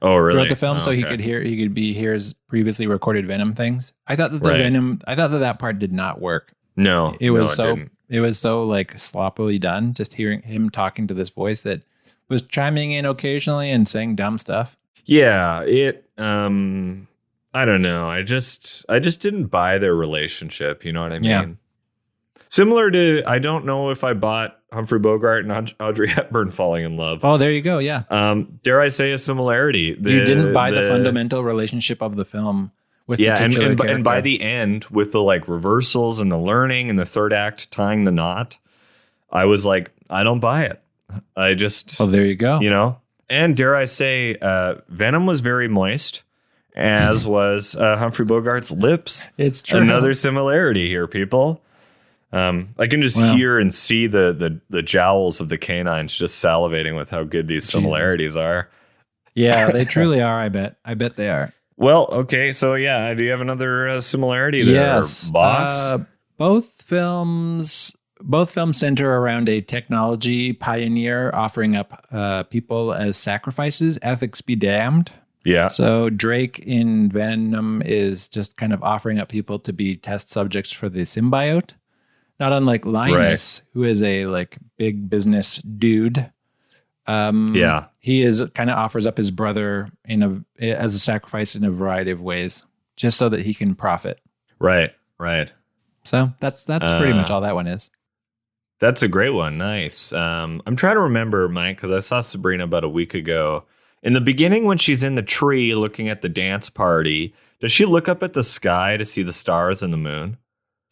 Oh, really? throughout the film, Oh, so he okay. could hear his previously recorded Venom things. I thought that that part did not work. No, It was didn't. it was so like sloppily done. Just hearing him talking to this voice that was chiming in occasionally and saying dumb stuff. Yeah, I don't know. I just didn't buy their relationship. You know what I mean? Yeah. Similar to, I don't know if I bought Humphrey Bogart and Audrey Hepburn falling in love. Oh, there you go. Yeah. Dare I say a similarity? You didn't buy the fundamental relationship of the film with the titular and character. by the end, with the like reversals and the learning and the third act tying the knot, I was like, I don't buy it. I just, Oh, there you go. you know. And dare I say, Venom was very moist, as was Humphrey Bogart's lips. It's true. Another similarity here, people. I can just hear and see the jowls of the canines just salivating with how good these similarities are. Yeah, they truly are. I bet they are. Well, okay, so yeah, do you have another similarity there, Yes, boss? Both films center around a technology pioneer offering up people as sacrifices. Ethics be damned. Yeah. So Drake in Venom is just kind of offering up people to be test subjects for the symbiote. Not unlike Linus, who is a like big business dude. Yeah. He is kind of offers up his brother as a sacrifice in a variety of ways, just so that he can profit. Right. So that's pretty much all that one is. That's a great one. Nice. I'm trying to remember, Mike, because I saw Sabrina about a week ago. In the beginning, when she's in the tree looking at the dance party, does she look up at the sky to see the stars and the moon?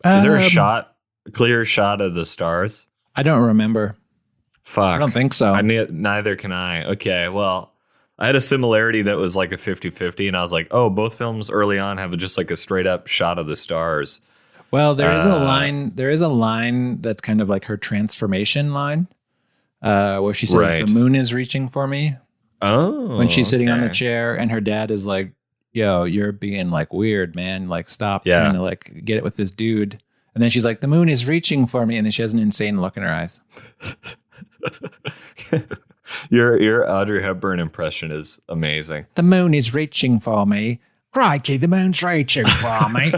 Is there a clear shot of the stars? I don't remember. Fuck. I don't think so. Neither can I. Okay, well, I had a similarity that was like a 50-50, and I was like, oh, both films early on have just like a straight up shot of the stars. Well, there is a line. There is a line that's kind of like her transformation line, where she says, "The moon is reaching for me." Oh, when she's sitting on the chair, and her dad is like, "Yo, you're being like weird, man. Like, stop trying to like get it with this dude." And then she's like, "The moon is reaching for me," and then she has an insane look in her eyes. Your Audrey Hepburn impression is amazing. The moon is reaching for me. Crikey, the moon's reaching for me.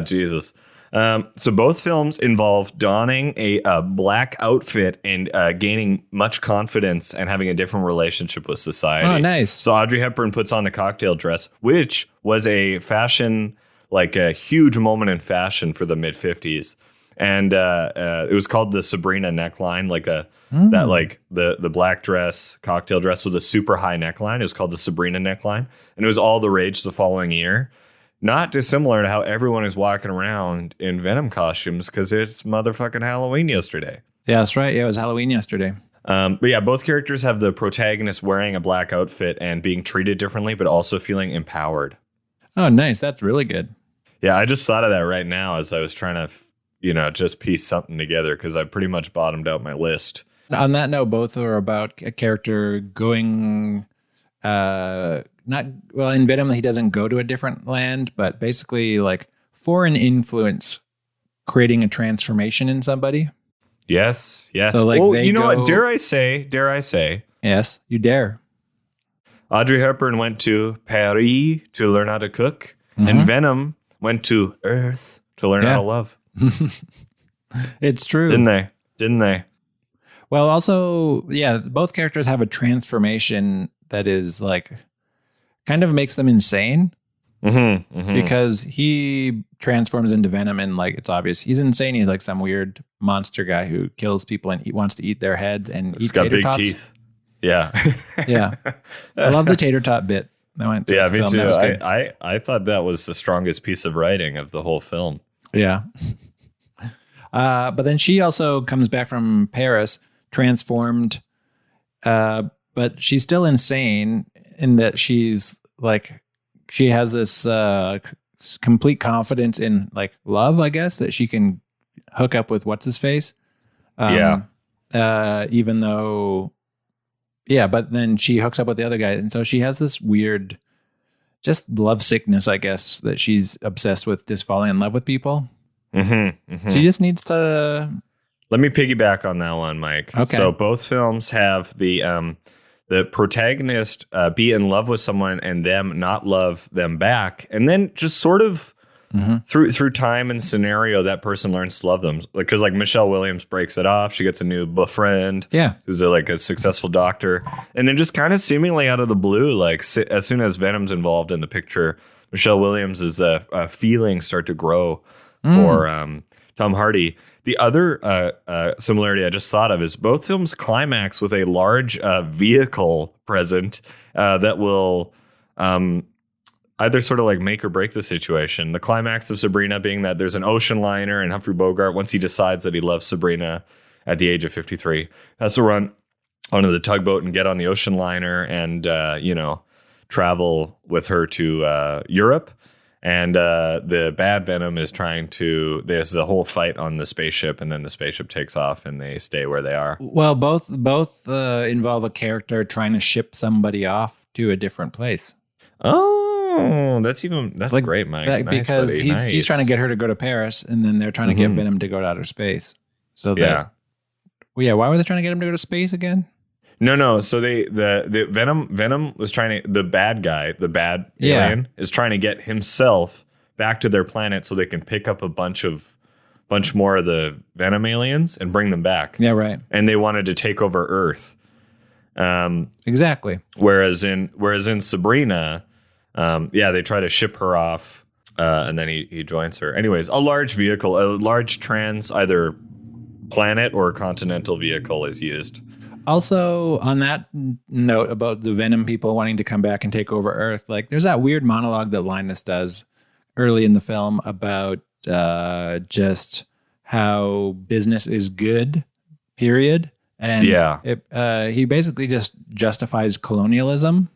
Jesus. So both films involve donning a black outfit and gaining much confidence and having a different relationship with society. Oh, nice. So Audrey Hepburn puts on the cocktail dress, which was a fashion, like a huge moment in fashion for the mid-50s. And it was called the Sabrina neckline, like that, like the black dress, cocktail dress with a super high neckline. It was called the Sabrina neckline, and it was all the rage the following year. Not dissimilar to how everyone is walking around in Venom costumes because it's motherfucking Halloween yesterday. Yeah, that's right. Yeah, it was Halloween yesterday. But yeah, both characters have the protagonist wearing a black outfit and being treated differently, but also feeling empowered. Oh, nice. That's really good. Yeah, I just thought of that right now as I was trying to just piece something together because I pretty much bottomed out my list. On that note, both are about a character going, in Venom, he doesn't go to a different land, but basically like foreign influence creating a transformation in somebody. Yes. So like, you know what? Dare I say? Yes, you dare. Audrey Hepburn went to Paris to learn how to cook, and Venom went to Earth to learn how to love. It's true. Didn't they? Well, also, yeah, both characters have a transformation that is like kind of makes them insane. Because he transforms into Venom and like it's obvious he's insane. He's like some weird monster guy who kills people and wants to eat their heads and eat tater tots. He's got big teeth. Yeah. Yeah. I love the tater tot bit. I went through the me film. too. I thought that was the strongest piece of writing of the whole film. Yeah. But then she also comes back from Paris transformed, but she's still insane in that she's like, she has this complete confidence in like love, I guess, that she can hook up with what's his face. Even though, but then she hooks up with the other guy. And so she has this weird, just love sickness, I guess, that she's obsessed with just falling in love with people. She just needs to. Let me piggyback on that one, Mike. Okay. So both films have the protagonist be in love with someone and them not love them back, and then just sort of through time and scenario, that person learns to love them. Because like Michelle Williams breaks it off, she gets a new friend, who's a successful doctor, and then just kind of seemingly out of the blue, like as soon as Venom's involved in the picture, Michelle Williams' feelings start to grow for Tom Hardy. The other similarity I just thought of is both films climax with a large vehicle present that will either sort of like make or break the situation. The climax of Sabrina being that there's an ocean liner, and Humphrey Bogart, once he decides that he loves Sabrina at the age of 53, has to run onto the tugboat and get on the ocean liner and, travel with her to Europe. And the bad Venom is there's a whole fight on the spaceship, and then the spaceship takes off and they stay where they are. Well, both involve a character trying to ship somebody off to a different place. Oh, that's like, great, Mike. Nice, because buddy. He's trying to get her to go to Paris, and then they're trying to get Venom to go to outer space. So why were they trying to get him to go to space again? No. So the Venom was trying to, the bad guy, the bad alien, is trying to get himself back to their planet so they can pick up a bunch more of the Venom aliens and bring them back. Yeah, right. And they wanted to take over Earth. Exactly. Whereas in Sabrina, they try to ship her off, and then he joins her. Anyways, a large vehicle, a large either planet or continental vehicle is used. Also, on that note about the Venom people wanting to come back and take over Earth, like there's that weird monologue that Linus does early in the film about just how business is good, period. And he basically just justifies colonialism.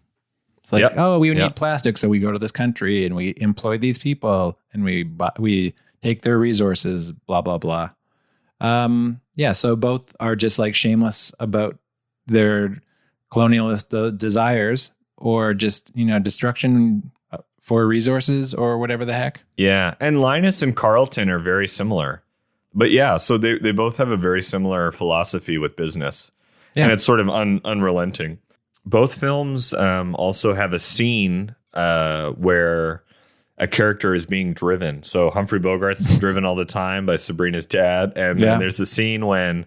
It's like, we need plastic, so we go to this country and we employ these people and we take their resources, blah, blah, blah. So both are just like shameless about their colonialist desires, or just, destruction for resources or whatever the heck. Yeah. And Linus and Carlton are very similar. But so they both have a very similar philosophy with business. Yeah. And it's sort of unrelenting. Both films also have a scene where a character is being driven. So Humphrey Bogart's driven all the time by Sabrina's dad. And then there's a scene when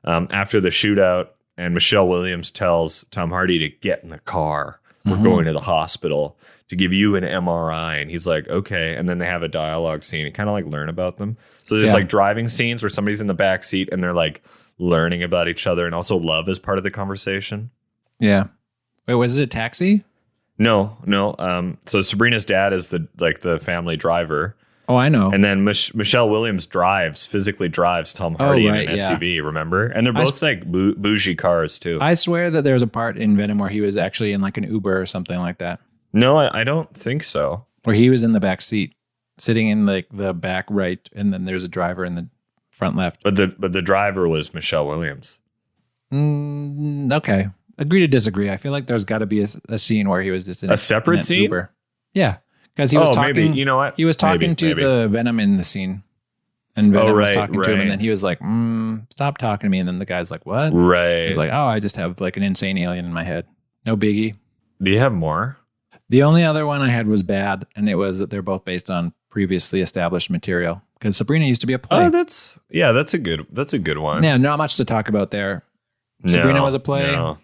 after the shootout and Michelle Williams tells Tom Hardy to get in the car. We're going to the hospital to give you an MRI. And he's like, okay. And then they have a dialogue scene and kind of like learn about them. So there's like driving scenes where somebody's in the back seat and they're like learning about each other, and also love is part of the conversation. Yeah. Wait, was it a Taxi? No. So Sabrina's dad is the family driver. Oh, I know. And then Michelle Williams physically drives Tom Hardy in an SUV, remember? And they're both like bougie cars too. I swear that there was a part in Venom where he was actually in like an Uber or something like that. No, I don't think so. Where he was in the back seat, sitting in like the back right, and then there's a driver in the front left. But the driver was Michelle Williams. Okay. Agree to disagree. I feel like there's got to be a scene where he was just in a separate scene. Uber. Yeah, because he was talking. Maybe. You know what? He was talking to the Venom in the scene, and Venom was talking to him, and then he was like, "Stop talking to me." And then the guy's like, "What?" Right. He's like, "Oh, I just have like an insane alien in my head. No biggie." Do you have more? The only other one I had was bad, and it was that they're both based on previously established material. Because Sabrina used to be a play. Oh, that's a good one. Yeah, not much to talk about there. Sabrina was a play. No.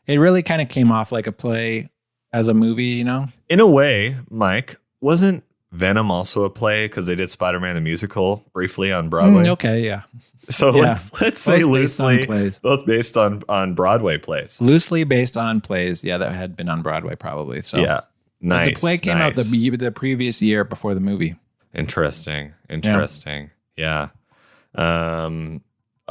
It really kind of came off like a play as a movie, In a way, Mike, wasn't Venom also a play because they did Spider-Man the musical briefly on Broadway? Okay, yeah. So let's say loosely, both based on Broadway plays. Loosely based on plays, that had been on Broadway probably. So yeah, nice. But the play came out the previous year before the movie. Interesting. Yeah.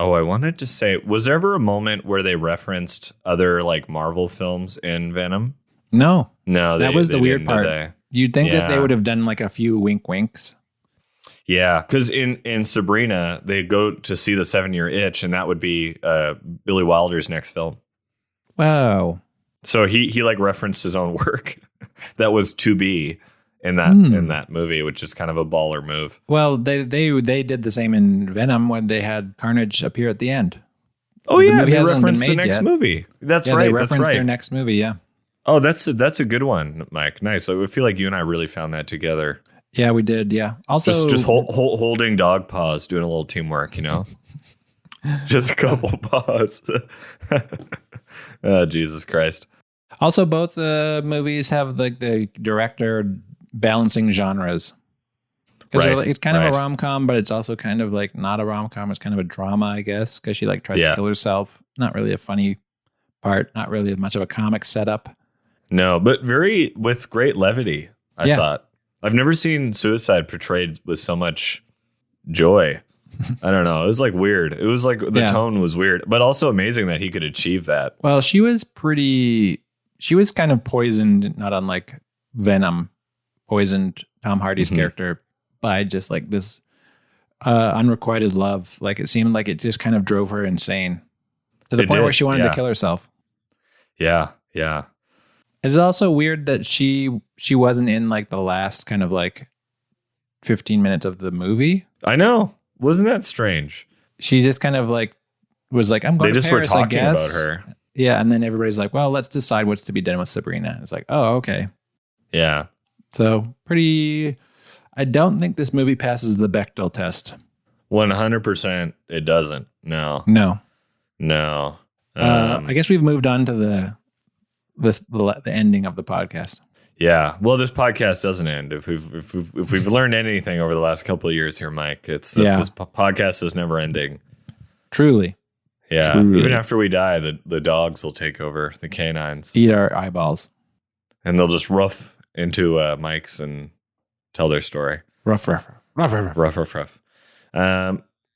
I wanted to say, was there ever a moment where they referenced other like Marvel films in Venom? No, that was the weird part. You'd think that they would have done like a few wink winks. Yeah, because in Sabrina, they go to see the 7-Year Itch, and that would be Billy Wilder's next film. Wow. So he like referenced his own work that was to be in that movie, which is kind of a baller move. Well, they did the same in Venom when they had Carnage appear at the end. Oh yeah, they referenced the next movie. That's right. They referenced their next movie. Yeah. Oh, that's a good one, Mike. Nice. I feel like you and I really found that together. Yeah, we did. Yeah. Also, just holding dog paws, doing a little teamwork, just a couple paws. Oh, Jesus Christ. Also, both movies have like the director balancing genres. Because it's kind of a rom-com, but it's also kind of like not a rom-com. It's kind of a drama, I guess, because she like tries to kill herself. Not really a funny part. Not really much of a comic setup. No, but with great levity, I thought. I've never seen suicide portrayed with so much joy. I don't know. It was like weird. It was like the tone was weird, but also amazing that he could achieve that. Well, she was kind of poisoned, not unlike Venom poisoned Tom Hardy's character by just like this unrequited love. Like it seemed like it just kind of drove her insane to the point where she wanted to kill herself. Yeah. Yeah. It's also weird that she wasn't in like the last kind of like 15 minutes of the movie. I know. Wasn't that strange? She just kind of like was like, I'm going to Paris, I guess. They just were talking about her. Yeah. And then everybody's like, well, let's decide what's to be done with Sabrina. It's like, oh, okay. Yeah. So I don't think this movie passes the Bechdel test. 100% it doesn't. No. I guess we've moved on to the ending of the podcast. Yeah. Well, this podcast doesn't end. If we've learned anything over the last couple of years here, Mike, this podcast is never ending. Truly. Yeah. Truly. Even after we die, the dogs will take over, the canines. Eat our eyeballs. And they'll just rough into mics and tell their story. Rough.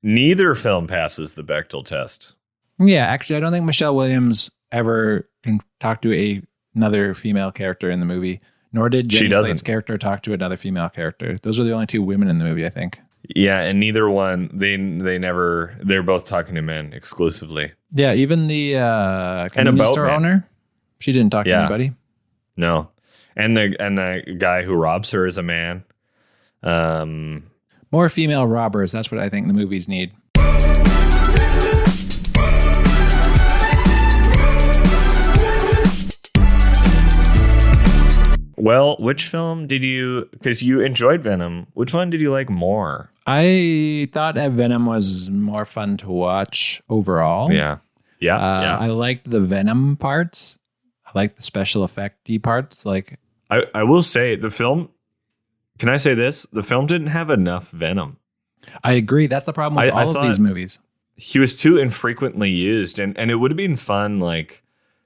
Neither film passes the Bechdel test. Yeah, actually, I don't think Michelle Williams ever can talk to another female character in the movie, nor did Jenny Slate's character talk to another female character. Those are the only two women in the movie, I think. Yeah, and neither one, they're both talking to men exclusively. Yeah, even the Kanines store owner, she didn't talk to anybody. No. And the guy who robs her is a man. More female robbers. That's what I think the movies need. Well, which film because you enjoyed Venom, which one did you like more? I thought that Venom was more fun to watch overall. Yeah. I liked the Venom parts. I liked the special effect-y parts. Like, I will say the film, can I say this? The film didn't have enough Venom. I agree. That's the problem with all of these movies. He was too infrequently used, and it would have been fun. Like,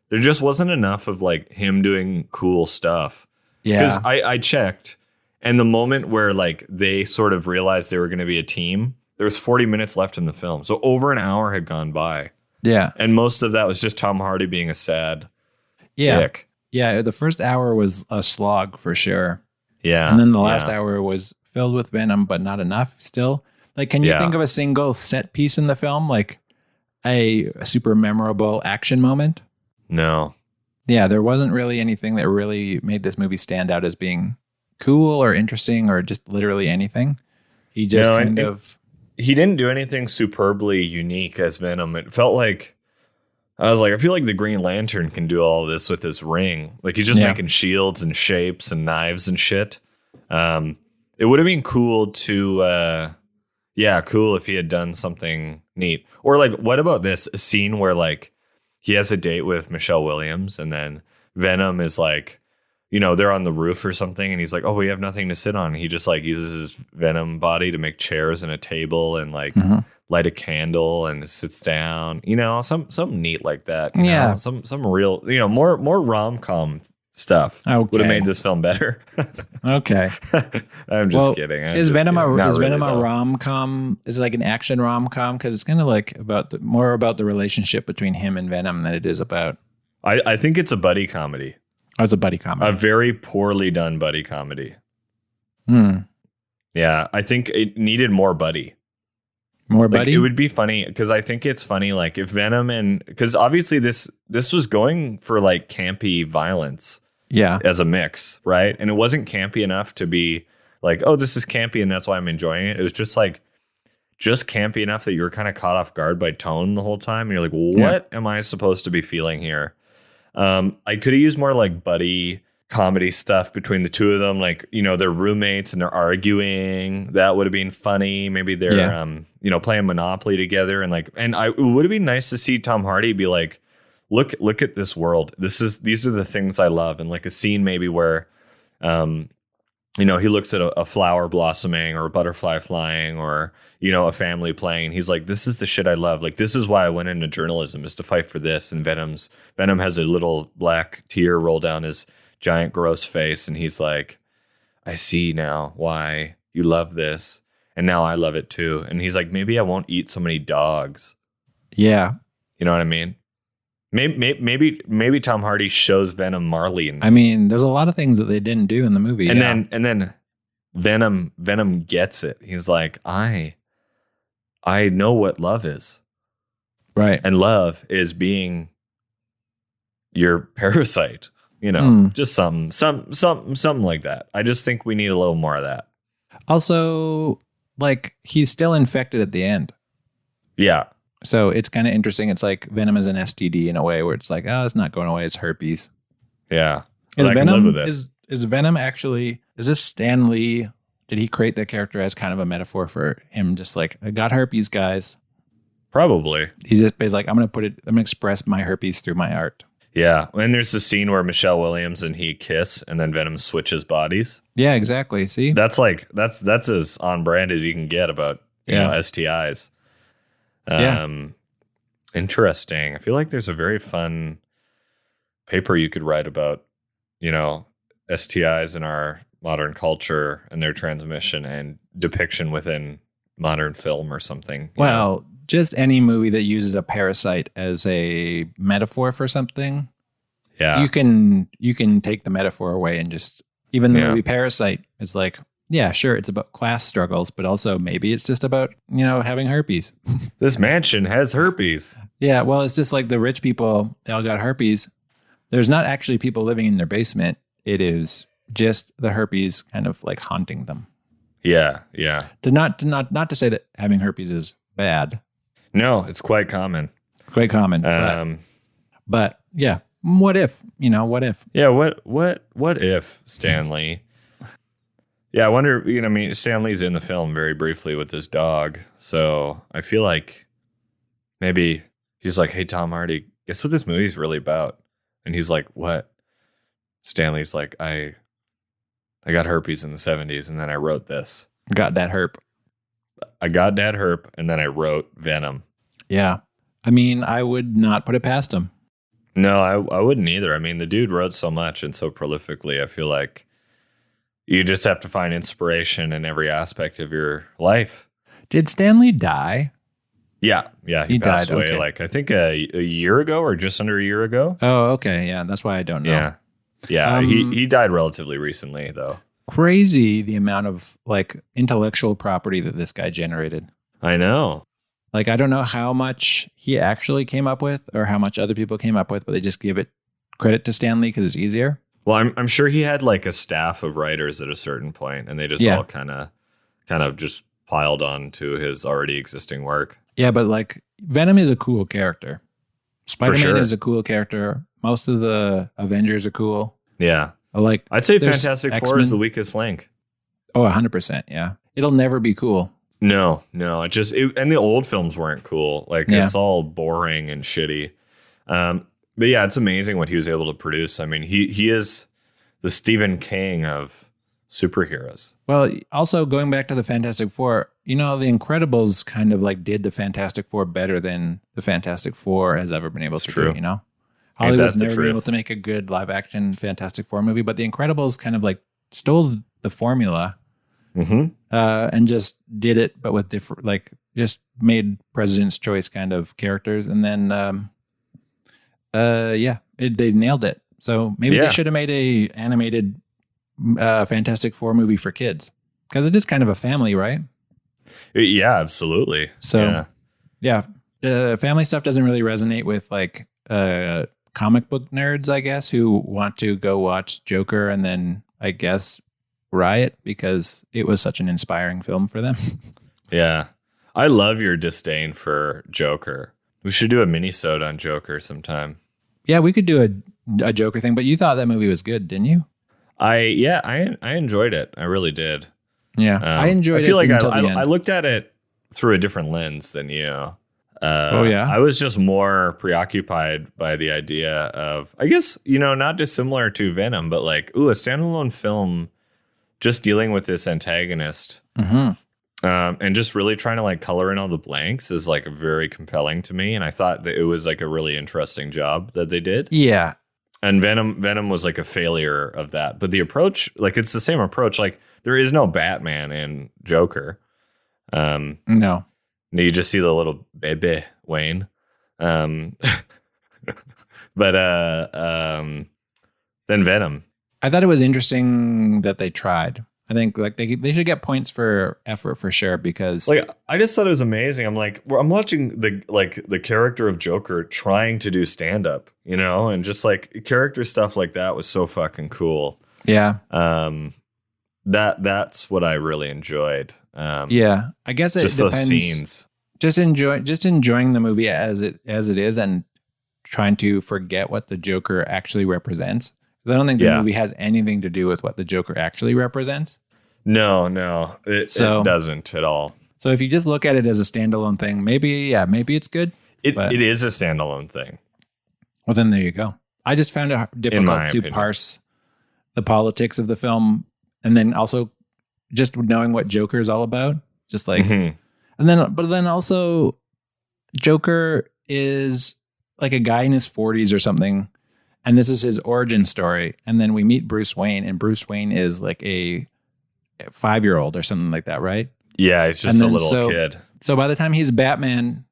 there just wasn't enough of like him doing cool stuff. Yeah. Because I checked, and the moment where like they sort of realized they were going to be a team, there was 40 minutes left in the film. So over an hour had gone by. Yeah. And most of that was just Tom Hardy being a sad dick. Yeah, the first hour was a slog for sure. Yeah. And then the last hour was filled with Venom, but not enough still. Like, can you think of a single set piece in the film? Like a super memorable action moment? No. Yeah, there wasn't really anything that really made this movie stand out as being cool or interesting or just literally anything. He just he didn't do anything superbly unique as Venom. It felt like, I feel like the Green Lantern can do all of this with his ring. Like, he's just making shields and shapes and knives and shit. It would have been cool to, cool if he had done something neat. Or like, what about this? A scene where like he has a date with Michelle Williams, and then Venom is like, they're on the roof or something, and he's like, oh, we have nothing to sit on. He just like uses his Venom body to make chairs and a table and like light a candle and sits down, something neat like that. Some real, more rom-com stuff would have made this film better. Okay. I'm just kidding. Is Venom a rom-com? Is it like an action rom-com? Because it's kind of like more about the relationship between him and Venom than it is about. I think it's a buddy comedy. Oh, it's a buddy comedy. A very poorly done buddy comedy. Yeah, I think it needed more buddy. More Like, buddy? it would be funny because I think it's funny, like if Venom and because obviously this was going for like campy violence Yeah. as a mix, right? And it wasn't campy enough to be like, oh, this is campy and that's why I'm enjoying it. It was just campy enough that you were kind of caught off guard by tone the whole time. And you're like, what am I supposed to be feeling here? I could have used more like buddy comedy stuff between the two of them, like, you know, they're roommates and they're arguing. That would have been funny. Maybe they're you know, playing Monopoly together, and it would have been nice to see Tom Hardy be like, look at this world. These are the things I love. And like a scene maybe where you know, he looks at a flower blossoming or a butterfly flying or, you know, a family playing. He's like, this is the shit I love. Like, this is why I went into journalism, is to fight for this. And Venom has a little black tear roll down his giant gross face. And he's like, I see now why you love this. And now I love it too. And he's like, maybe I won't eat so many dogs. Yeah. You know what I mean? Maybe Tom Hardy shows Venom Marley. I mean, there's a lot of things that they didn't do in the movie. And then Venom gets it. He's like, I know what love is. Right. And love is being your parasite. You know, just something like that. I just think we need a little more of that. Also, like, he's still infected at the end. Yeah. So it's kind of interesting. It's like Venom is an STD in a way where it's like, oh, it's not going away. It's herpes. Yeah. Is I Venom, can live with it. Is Venom actually, is this Stan Lee? Did he create that character as kind of a metaphor for him? Just like, I got herpes, guys. Probably. He's like, I'm going to express my herpes through my art. Yeah. And there's the scene where Michelle Williams and he kiss and then Venom switches bodies. Yeah, exactly. See? That's as on brand as you can get about, you know, STIs. Interesting. I feel like there's a very fun paper you could write about, you know, STIs in our modern culture and their transmission and depiction within modern film or something. Well, just any movie that uses a parasite as a metaphor for something. Yeah. You can take the metaphor away and just, even the movie Parasite is like, yeah, sure, it's about class struggles, but also maybe it's just about, you know, having herpes. This mansion has herpes. Yeah, well, it's just like the rich people, they all got herpes. There's not actually people living in their basement. It is just the herpes kind of like haunting them. Yeah, yeah. Not to say that having herpes is bad. No, it's quite common. It's quite common. But yeah, what if? You know, what if? Yeah, what if, Stanley? Yeah, I wonder, you know, I mean, Stan Lee's in the film very briefly with his dog. So I feel like maybe he's like, hey, Tom Hardy, guess what this movie's really about? And he's like, what? Stanley's like, I got herpes in the 70s and then I wrote this. Got that herp. I got that herp and then I wrote Venom. Yeah. I mean, I would not put it past him. No, I wouldn't either. I mean, the dude wrote so much and so prolifically. I feel like you just have to find inspiration in every aspect of your life. Did Stanley die? Yeah. He passed died, away okay. like I think a year ago or just under a year ago. Oh, okay. Yeah, that's why I don't know. Yeah. He died relatively recently though. Crazy the amount of like intellectual property that this guy generated. I know. Like, I don't know how much he actually came up with or how much other people came up with, but they just give it credit to Stan Lee because it's easier. Well, I'm sure he had like a staff of writers at a certain point, and they just all kind of just piled on to his already existing work. Yeah, but like Venom is a cool character. Spider-Man sure. is a cool character. Most of the Avengers are cool. Yeah. I'd say Fantastic Four is the weakest link. Oh, 100%. Yeah. It'll never be cool. No. And the old films weren't cool. Like it's all boring and shitty. But yeah, it's amazing what he was able to produce. I mean, he is the Stephen King of superheroes. Well, also going back to the Fantastic Four, you know, the Incredibles kind of like did the Fantastic Four better than the Fantastic Four has ever been able to do, you know? Hollywood's never been able to make a good live action Fantastic Four movie, but the Incredibles kind of like stole the formula and just did it, but with different, like just made President's Choice kind of characters. And then, they nailed it. So maybe Yeah. they should have made a animated Fantastic Four movie for kids, because it is kind of a family, right? Yeah, absolutely. So yeah, the family stuff doesn't really resonate with like comic book nerds, I guess, who want to go watch Joker and then I guess riot because it was such an inspiring film for them. Yeah. I love your disdain for Joker. We should do a mini-sode on Joker sometime. Yeah, we could do a Joker thing, but you thought that movie was good, didn't you? I enjoyed it. I really did. Yeah, I enjoyed it. I feel like until the end. I looked at it through a different lens than you. Oh, yeah? I was just more preoccupied by the idea of, I guess, not dissimilar to Venom, but like, a standalone film just dealing with this antagonist. Mm-hmm. And just really trying to like color in all the blanks is like very compelling to me. And I thought that it was like a really interesting job that they did. Yeah. And Venom was like a failure of that. But the approach, like it's the same approach. Like there is no Batman in Joker. No. You just see the little baby Wayne. But then Venom. I thought it was interesting that they tried. I think like they should get points for effort for sure, because like I just thought it was amazing. I'm like, I'm watching the character of Joker trying to do stand up, and just like character stuff like that was so fucking cool. Yeah. That's what I really enjoyed. Yeah, I guess it just depends. Those scenes. Just enjoying the movie as it is, and trying to forget what the Joker actually represents. I don't think the movie has anything to do with what the Joker actually represents. No, it doesn't at all. So if you just look at it as a standalone thing, maybe it's good. It is a standalone thing. Well, then there you go. I just found it difficult to opinion. parse the politics of the film, and then also just knowing what Joker is all about. Just like, but then also Joker is like a guy in his 40s or something. And this is his origin story. And then we meet Bruce Wayne, and Bruce Wayne is like a 5-year-old or something like that, right? Yeah, he's just a little kid. So by the time he's Batman,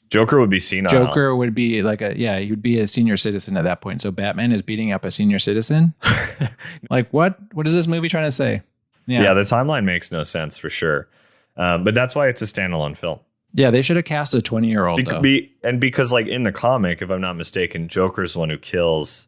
Joker would be senile. Joker would be like he would be a senior citizen at that point. So Batman is beating up a senior citizen. Like what? What is this movie trying to say? Yeah, the timeline makes no sense for sure. But that's why it's a standalone film. Yeah, they should have cast a 20-year-old though. Because like in the comic, if I'm not mistaken, Joker's the one who kills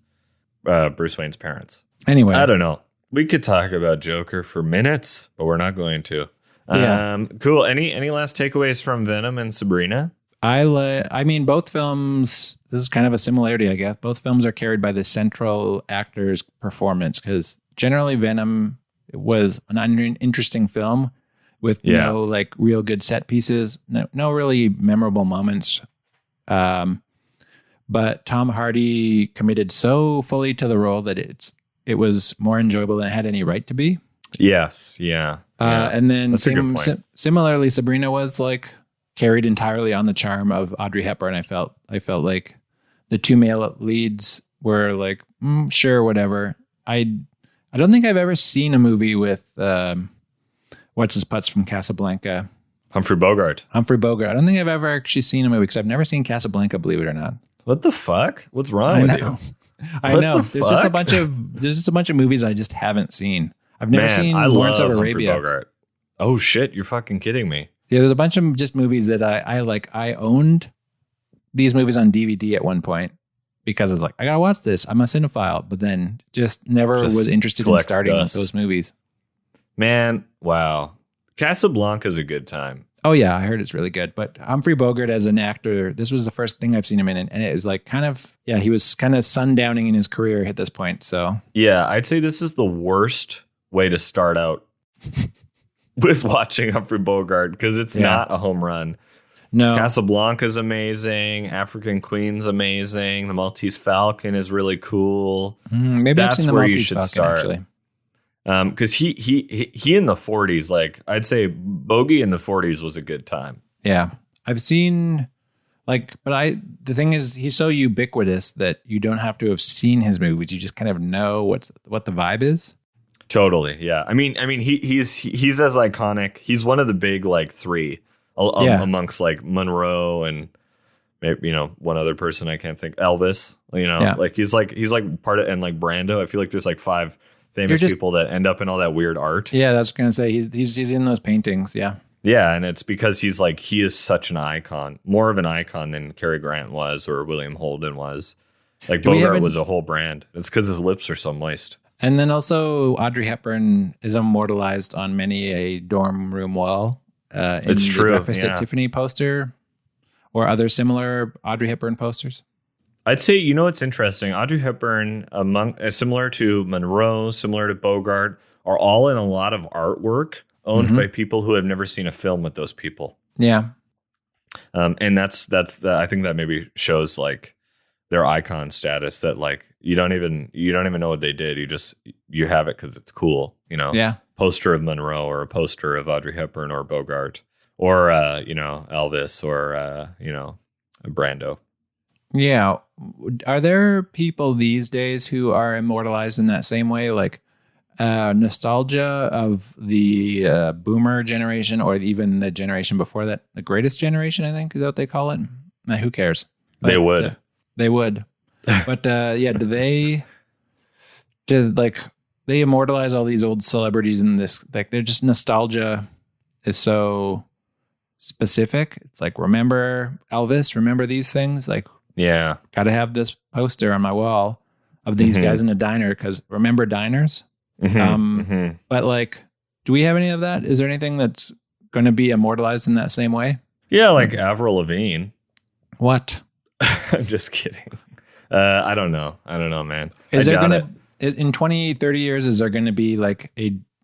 Bruce Wayne's parents. Anyway, I don't know. We could talk about Joker for minutes, but we're not going to. Yeah. Cool. Any last takeaways from Venom and Sabrina? I mean, both films, this is kind of a similarity, I guess. Both films are carried by the central actor's performance, because generally Venom was an interesting film with no like real good set pieces, no really memorable moments. But Tom Hardy committed so fully to the role that it was more enjoyable than it had any right to be. Yes. Yeah. And then That's a good point. Similarly, Sabrina was like carried entirely on the charm of Audrey Hepburn. I felt like the two male leads were like, sure, whatever. I don't think I've ever seen a movie with what's his putz from Casablanca, Humphrey Bogart. I don't think I've ever actually seen a movie, because I've never seen Casablanca, believe it or not. What the fuck? What's wrong with you? I know. There's just a bunch of movies I just haven't seen. I've never seen Lawrence of Arabia. Bogart. Oh shit, you're fucking kidding me. Yeah, there's a bunch of just movies that I like. I owned these movies on DVD at one point because I was like, I gotta watch this. I'm a cinephile, but then just never was interested in starting with those movies. Man, wow. Casablanca's a good time. Oh yeah, I heard it's really good. But Humphrey Bogart as an actor, this was the first thing I've seen him in, and it was like he was kind of sundowning in his career at this point. So yeah, I'd say this is the worst way to start out with watching Humphrey Bogart, because it's not a home run. No, Casablanca's amazing. African Queen's amazing. The Maltese Falcon is really cool. Maybe that's I've seen the where Maltese you should Falcon, start. Actually. Because he in the 40s, like I'd say Bogey in the 40s was a good time. Yeah, I've seen the thing is, he's so ubiquitous that you don't have to have seen his movies. You just kind of know what the vibe is. Totally, yeah. I mean, he's as iconic. He's one of the big like three amongst like Monroe and maybe, one other person I can't think. Elvis, Yeah. like he's like part of, and like Brando. I feel like there's like 5 famous people that end up in all that weird art. Yeah, that's gonna say he's in those paintings. Yeah. Yeah, and it's because he is such an icon, more of an icon than Cary Grant was or William Holden was. Like Bogart was a whole brand. It's because his lips are so moist. And then also Audrey Hepburn is immortalized on many a dorm room wall. It's true. The Breakfast at Tiffany poster or other similar Audrey Hepburn posters. I'd say, what's interesting? Audrey Hepburn, similar to Monroe, similar to Bogart, are all in a lot of artwork owned by people who have never seen a film with those people. Yeah. And that's I think that maybe shows like their icon status, that like you don't even know what they did. You have it because it's cool, Yeah. Poster of Monroe or a poster of Audrey Hepburn or Bogart or Elvis or Brando. Yeah. Are there people these days who are immortalized in that same way? Like nostalgia of the boomer generation, or even the generation before that, the greatest generation, I think is what they call it. Who cares? But, They would. They would. But they immortalize all these old celebrities in this, like they're just, nostalgia is so specific. It's like, remember Elvis, remember these things, like, yeah, gotta have this poster on my wall of these guys in a diner, because remember diners. But like, do we have any of that? Is there anything that's going to be immortalized in that same way? Yeah, like Avril Lavigne. What? I'm just kidding. I don't know, man. Is there going to, in 20, 30 years, is there going to be like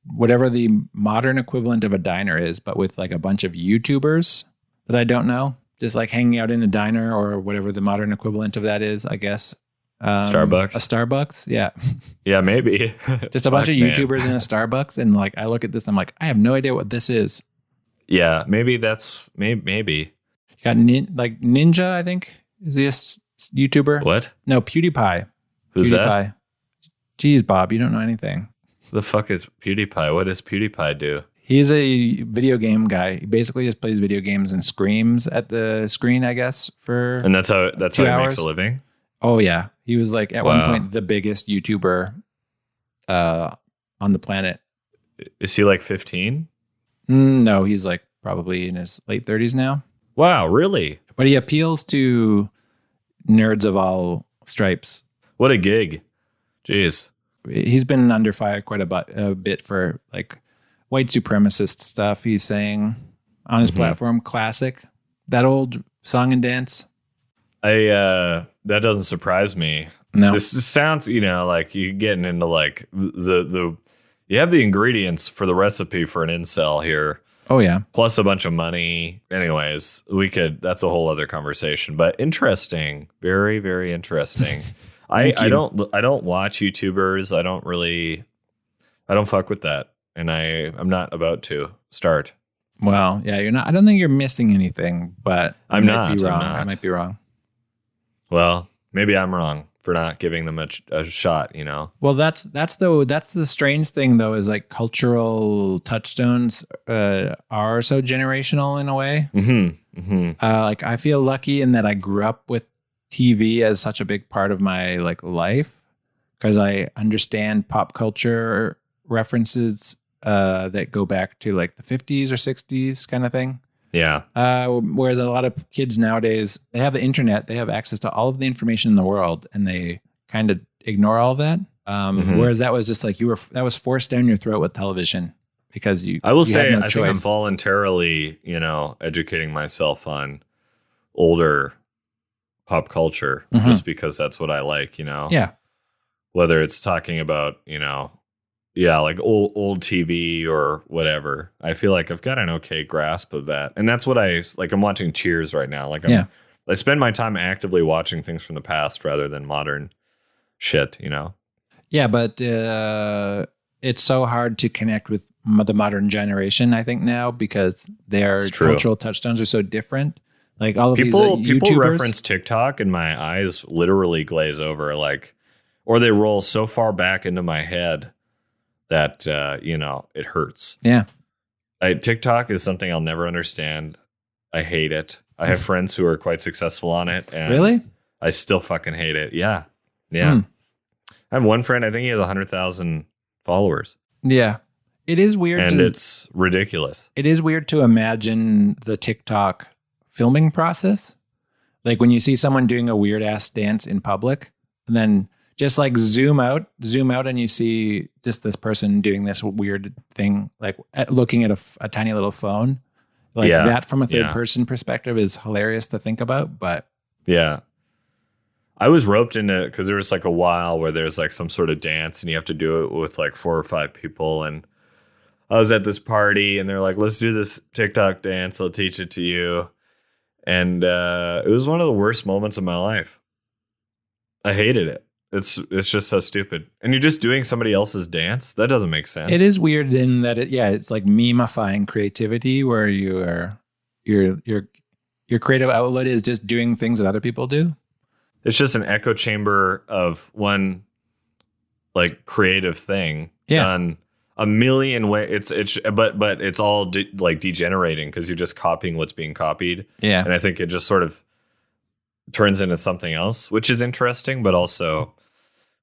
whatever the modern equivalent of a diner is, but with like a bunch of YouTubers that I don't know, just like hanging out in a diner, or whatever the modern equivalent of that is, I guess. Starbucks. A Starbucks, yeah. Yeah, maybe. Just a bunch of YouTubers in a Starbucks, and like I look at this, I'm like, I have no idea what this is. Yeah, maybe that's maybe. You got like Ninja, I think, is this YouTuber? What? No, PewDiePie. Who's PewDiePie. that? Jeez, Bob, you don't know anything. The fuck is PewDiePie? What does PewDiePie do? He's a video game guy. He basically just plays video games and screams at the screen, I guess, for And that's how he makes a living? Oh, yeah. He was like, at one point, the biggest YouTuber on the planet. Is he like 15? No, he's like probably in his late 30s now. Wow, really? But he appeals to nerds of all stripes. What a gig. Jeez. He's been under fire quite a bit for like white supremacist stuff he's saying on his platform. Classic. That old song and dance. That doesn't surprise me. No. This sounds, like you getting into like the you have the ingredients for the recipe for an incel here. Oh yeah. Plus a bunch of money. Anyways, that's a whole other conversation, but interesting. Very, very interesting. I don't watch YouTubers. I don't fuck with that. And I'm not about to start. Well, yeah, you're not. I don't think you're missing anything, but I might be wrong. Well, maybe I'm wrong for not giving them a shot, Well, that's the strange thing though, is like cultural touchstones are so generational in a way. Like I feel lucky in that I grew up with TV as such a big part of my like life, because I understand pop culture references that go back to like the 50s or 60s kind of thing. Yeah. Whereas a lot of kids nowadays, they have the internet, they have access to all of the information in the world, and they kind of ignore all of that. Whereas that was just like that was forced down your throat with television, because I will say, had no I think choice. I'm voluntarily, educating myself on older pop culture just because that's what I like, Yeah. Whether it's talking about, like old TV or whatever. I feel like I've got an okay grasp of that. And that's what I'm watching Cheers right now. Like I spend my time actively watching things from the past rather than modern shit, Yeah, but it's so hard to connect with the modern generation, I think, now, because their cultural touchstones are so different. Like all of these people YouTubers reference TikTok and my eyes literally glaze over, or they roll so far back into my head that it hurts. Yeah. TikTok is something I'll never understand. I hate it. I have friends who are quite successful on it. And Really? I still fucking hate it. Yeah. Yeah. I have one friend, I think he has 100,000 followers. Yeah. It is weird. And it's ridiculous. It is weird to imagine the TikTok filming process. Like when you see someone doing a weird ass dance in public and then just like zoom out and you see just this person doing this weird thing, like looking at a tiny little phone. Like that from a third person perspective is hilarious to think about. But yeah. I was roped into it because there was like a while where there's like some sort of dance and you have to do it with like 4 or 5 people. And I was at this party and they're like, let's do this TikTok dance. I'll teach it to you. And it was one of the worst moments of my life. I hated it. It's just so stupid. And you're just doing somebody else's dance? That doesn't make sense. It is weird in that it's like memifying creativity where your creative outlet is just doing things that other people do. It's just an echo chamber of one like creative thing done a million ways. But it's all degenerating because you're just copying what's being copied. Yeah. And I think it just sort of turns into something else, which is interesting, but also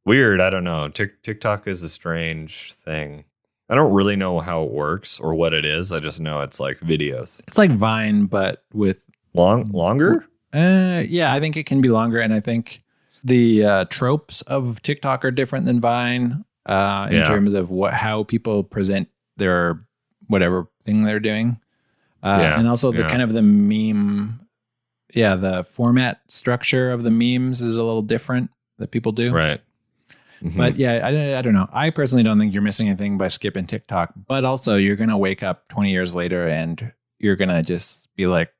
weird. I don't know. TikTok is a strange thing. I don't really know how it works or what it is. I just know it's like videos. It's like Vine, but with longer. Yeah, I think it can be longer, and I think the tropes of TikTok are different than Vine in terms of how people present their whatever thing they're doing, and also the kind of the meme. Yeah, the format structure of the memes is a little different that people do. Right. Mm-hmm. But yeah, I don't know. I personally don't think you're missing anything by skipping TikTok. But also, you're going to wake up 20 years later and you're going to just be like,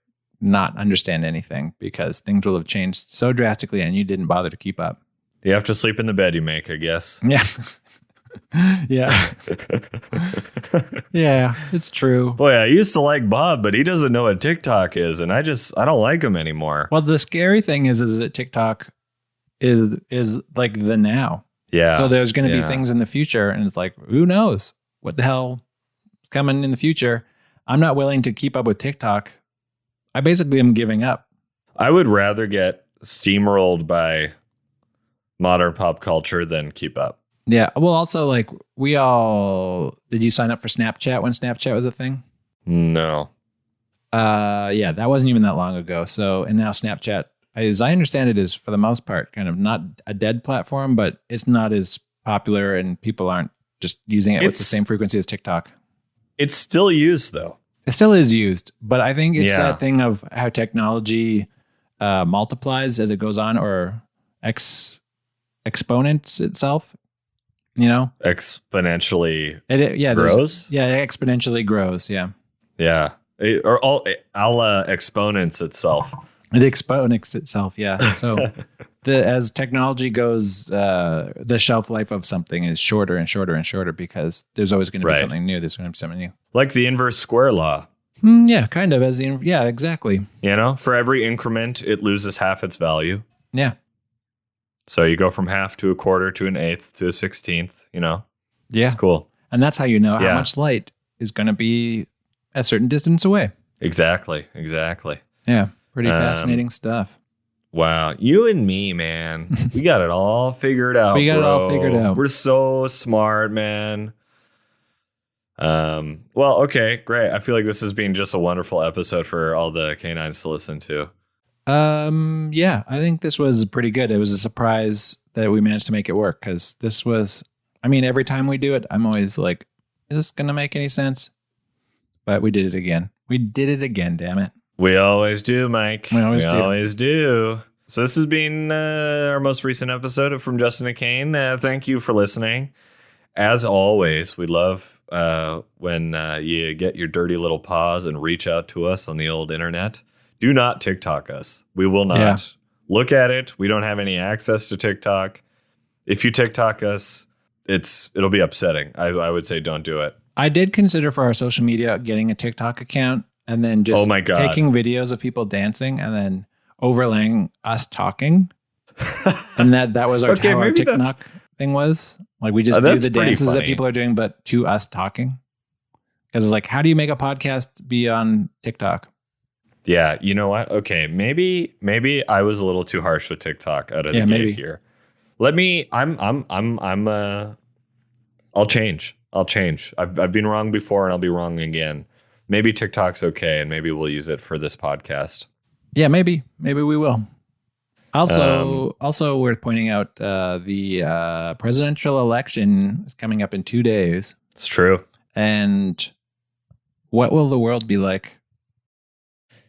not understand anything because things will have changed so drastically and you didn't bother to keep up. You have to sleep in the bed you make, I guess. Yeah. Yeah. Yeah, it's true. Boy, I used to like Bob, but he doesn't know what TikTok is, and I don't like him anymore. Well, the scary thing is that TikTok is like the now. Yeah. So there's going to be things in the future, and it's like, who knows what the hell is coming in the future? I'm not willing to keep up with TikTok. I basically am giving up. I would rather get steamrolled by modern pop culture than keep up. Yeah. Well, also, like, did you sign up for Snapchat when Snapchat was a thing? No. Yeah, that wasn't even that long ago. So, and now Snapchat, as I understand it, is for the most part kind of not a dead platform, but it's not as popular and people aren't just using it with the same frequency as TikTok. It's still used, though. It still is used, but I think it's that thing of how technology multiplies as it goes on, or exponents itself. You know, exponentially grows. Yeah, exponentially grows. Yeah, yeah, or exponents itself. It exponents itself. Yeah. So as technology goes, the shelf life of something is shorter and shorter and shorter because there's always going to be something new. There's going to be something new. Like the inverse square law. Yeah, kind of exactly. You know, for every increment, it loses half its value. Yeah. So you go from half to a quarter to an eighth to a 16th, you know? Yeah. It's cool. And that's how you know how much light is going to be a certain distance away. Exactly. Yeah. Pretty fascinating stuff. Wow. You and me, man. We got it all figured out. We're so smart, man. Well, okay, great. I feel like this has been just a wonderful episode for all the canines to listen to. Yeah, I think this was pretty good. It was a surprise that we managed to make it work because this was, I mean, every time we do it, I'm always like, is this going to make any sense? But we did it again. Damn it. We always do, Mike. We always do. So this has been our most recent episode of From Justin and Kane. Thank you for listening. As always, we love when you get your dirty little paws and reach out to us on the old internet. Do not TikTok us. We will not look at it. We don't have any access to TikTok. If you TikTok us, it'll be upsetting. I would say don't do it. I did consider for our social media getting a TikTok account and then just taking videos of people dancing and then overlaying us talking. And that was our TikTok thing was. Like we just do the dances that people are doing, but to us talking. Because it's like, how do you make a podcast be on TikTok? Yeah, you know what? Okay, maybe I was a little too harsh with TikTok out of the gate here. Let me. I'll change. I've been wrong before, and I'll be wrong again. Maybe TikTok's okay, and maybe we'll use it for this podcast. Yeah, maybe we will. Also worth pointing out, the presidential election is coming up in 2 days. It's true. And what will the world be like?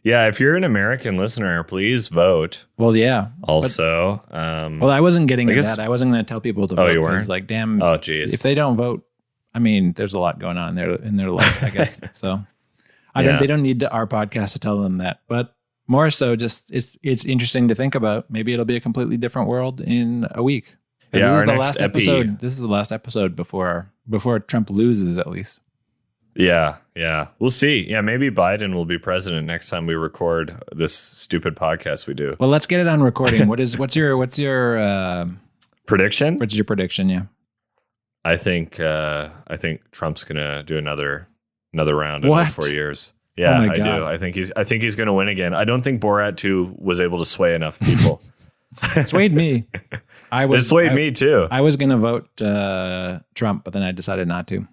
Yeah, if you're an American listener, please vote. Well, yeah. Also, well, I wasn't getting at that. I wasn't going to tell people to vote. Oh, you weren't? Like, damn. Oh, geez. If they don't vote, I mean, there's a lot going on in their life, I guess. So they don't need our podcast to tell them that. But more so, just it's interesting to think about. Maybe it'll be a completely different world in a week. Yeah, this is the last episode. This is the last episode before Trump loses, at least. Yeah. We'll see. Yeah, maybe Biden will be president next time we record this stupid podcast we do. Well, let's get it on recording. What's your prediction? What's your prediction? Yeah. I think Trump's gonna do another round in 4 years. Yeah, I do. I think he's gonna win again. I don't think Borat 2 was able to sway enough people. It swayed me. It swayed me too. I was gonna vote Trump, but then I decided not to.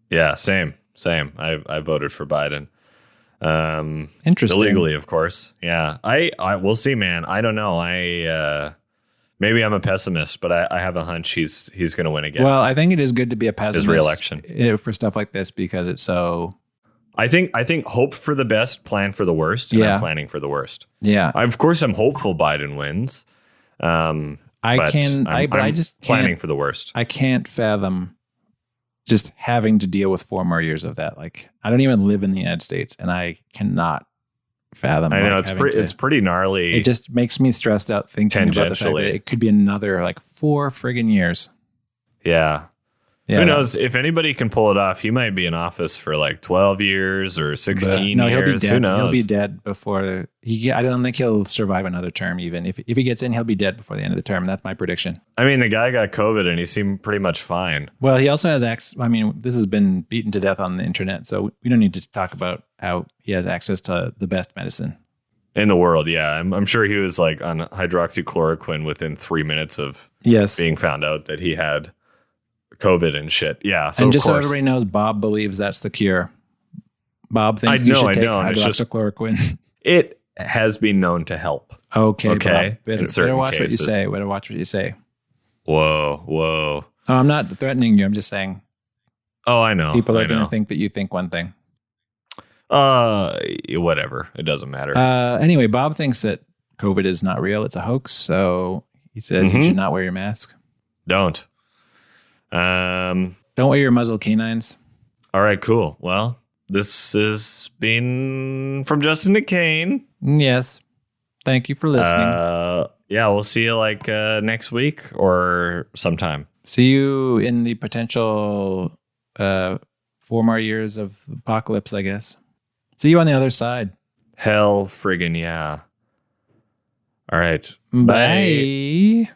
Yeah, same. I voted for Biden. Interesting. Illegally, of course. Yeah. I we'll see, man. I don't know. Maybe I'm a pessimist, but I have a hunch he's going to win again. Well, I think it is good to be a pessimist. His re-election. For stuff like this, because it's so. I think hope for the best, plan for the worst, and I'm planning for the worst. Yeah. Of course, I'm hopeful Biden wins. I'm planning for the worst. I can't fathom just having to deal with 4 more years of that. Like, I don't even live in the United States, and I cannot fathom. I know it's pretty gnarly. It just makes me stressed out thinking about the fact that it could be another 4 friggin' years. Yeah. Who knows? If anybody can pull it off, he might be in office for 12 years or 16 years. He'll be dead. Who knows? He'll be dead before I don't think he'll survive another term. Even if he gets in, he'll be dead before the end of the term. That's my prediction. I mean, the guy got COVID and he seemed pretty much fine. Well, he also has access. I mean, this has been beaten to death on the internet, so we don't need to talk about how he has access to the best medicine in the world. Yeah, I'm sure he was on hydroxychloroquine within 3 minutes of being found out that he had COVID and shit. Yeah. So and just so everybody knows, Bob believes that's the cure. Bob thinks you should take hydroxychloroquine. It has been known to help. Okay. Bob, better watch what you say. Better watch what you say. Whoa. Oh, I'm not threatening you. I'm just saying. Oh, I know. People are going to think that you think one thing. Whatever. It doesn't matter. Anyway, Bob thinks that COVID is not real. It's a hoax. So he says you should not wear your mask. Don't. Don't wear your muzzle canines. All right, cool. Well, this has been from Justin to Kane. Yes. Thank you for listening. Yeah, we'll see you next week or sometime. See you in the potential 4 more years of apocalypse, I guess. See you on the other side. Hell friggin' yeah. All right. Bye.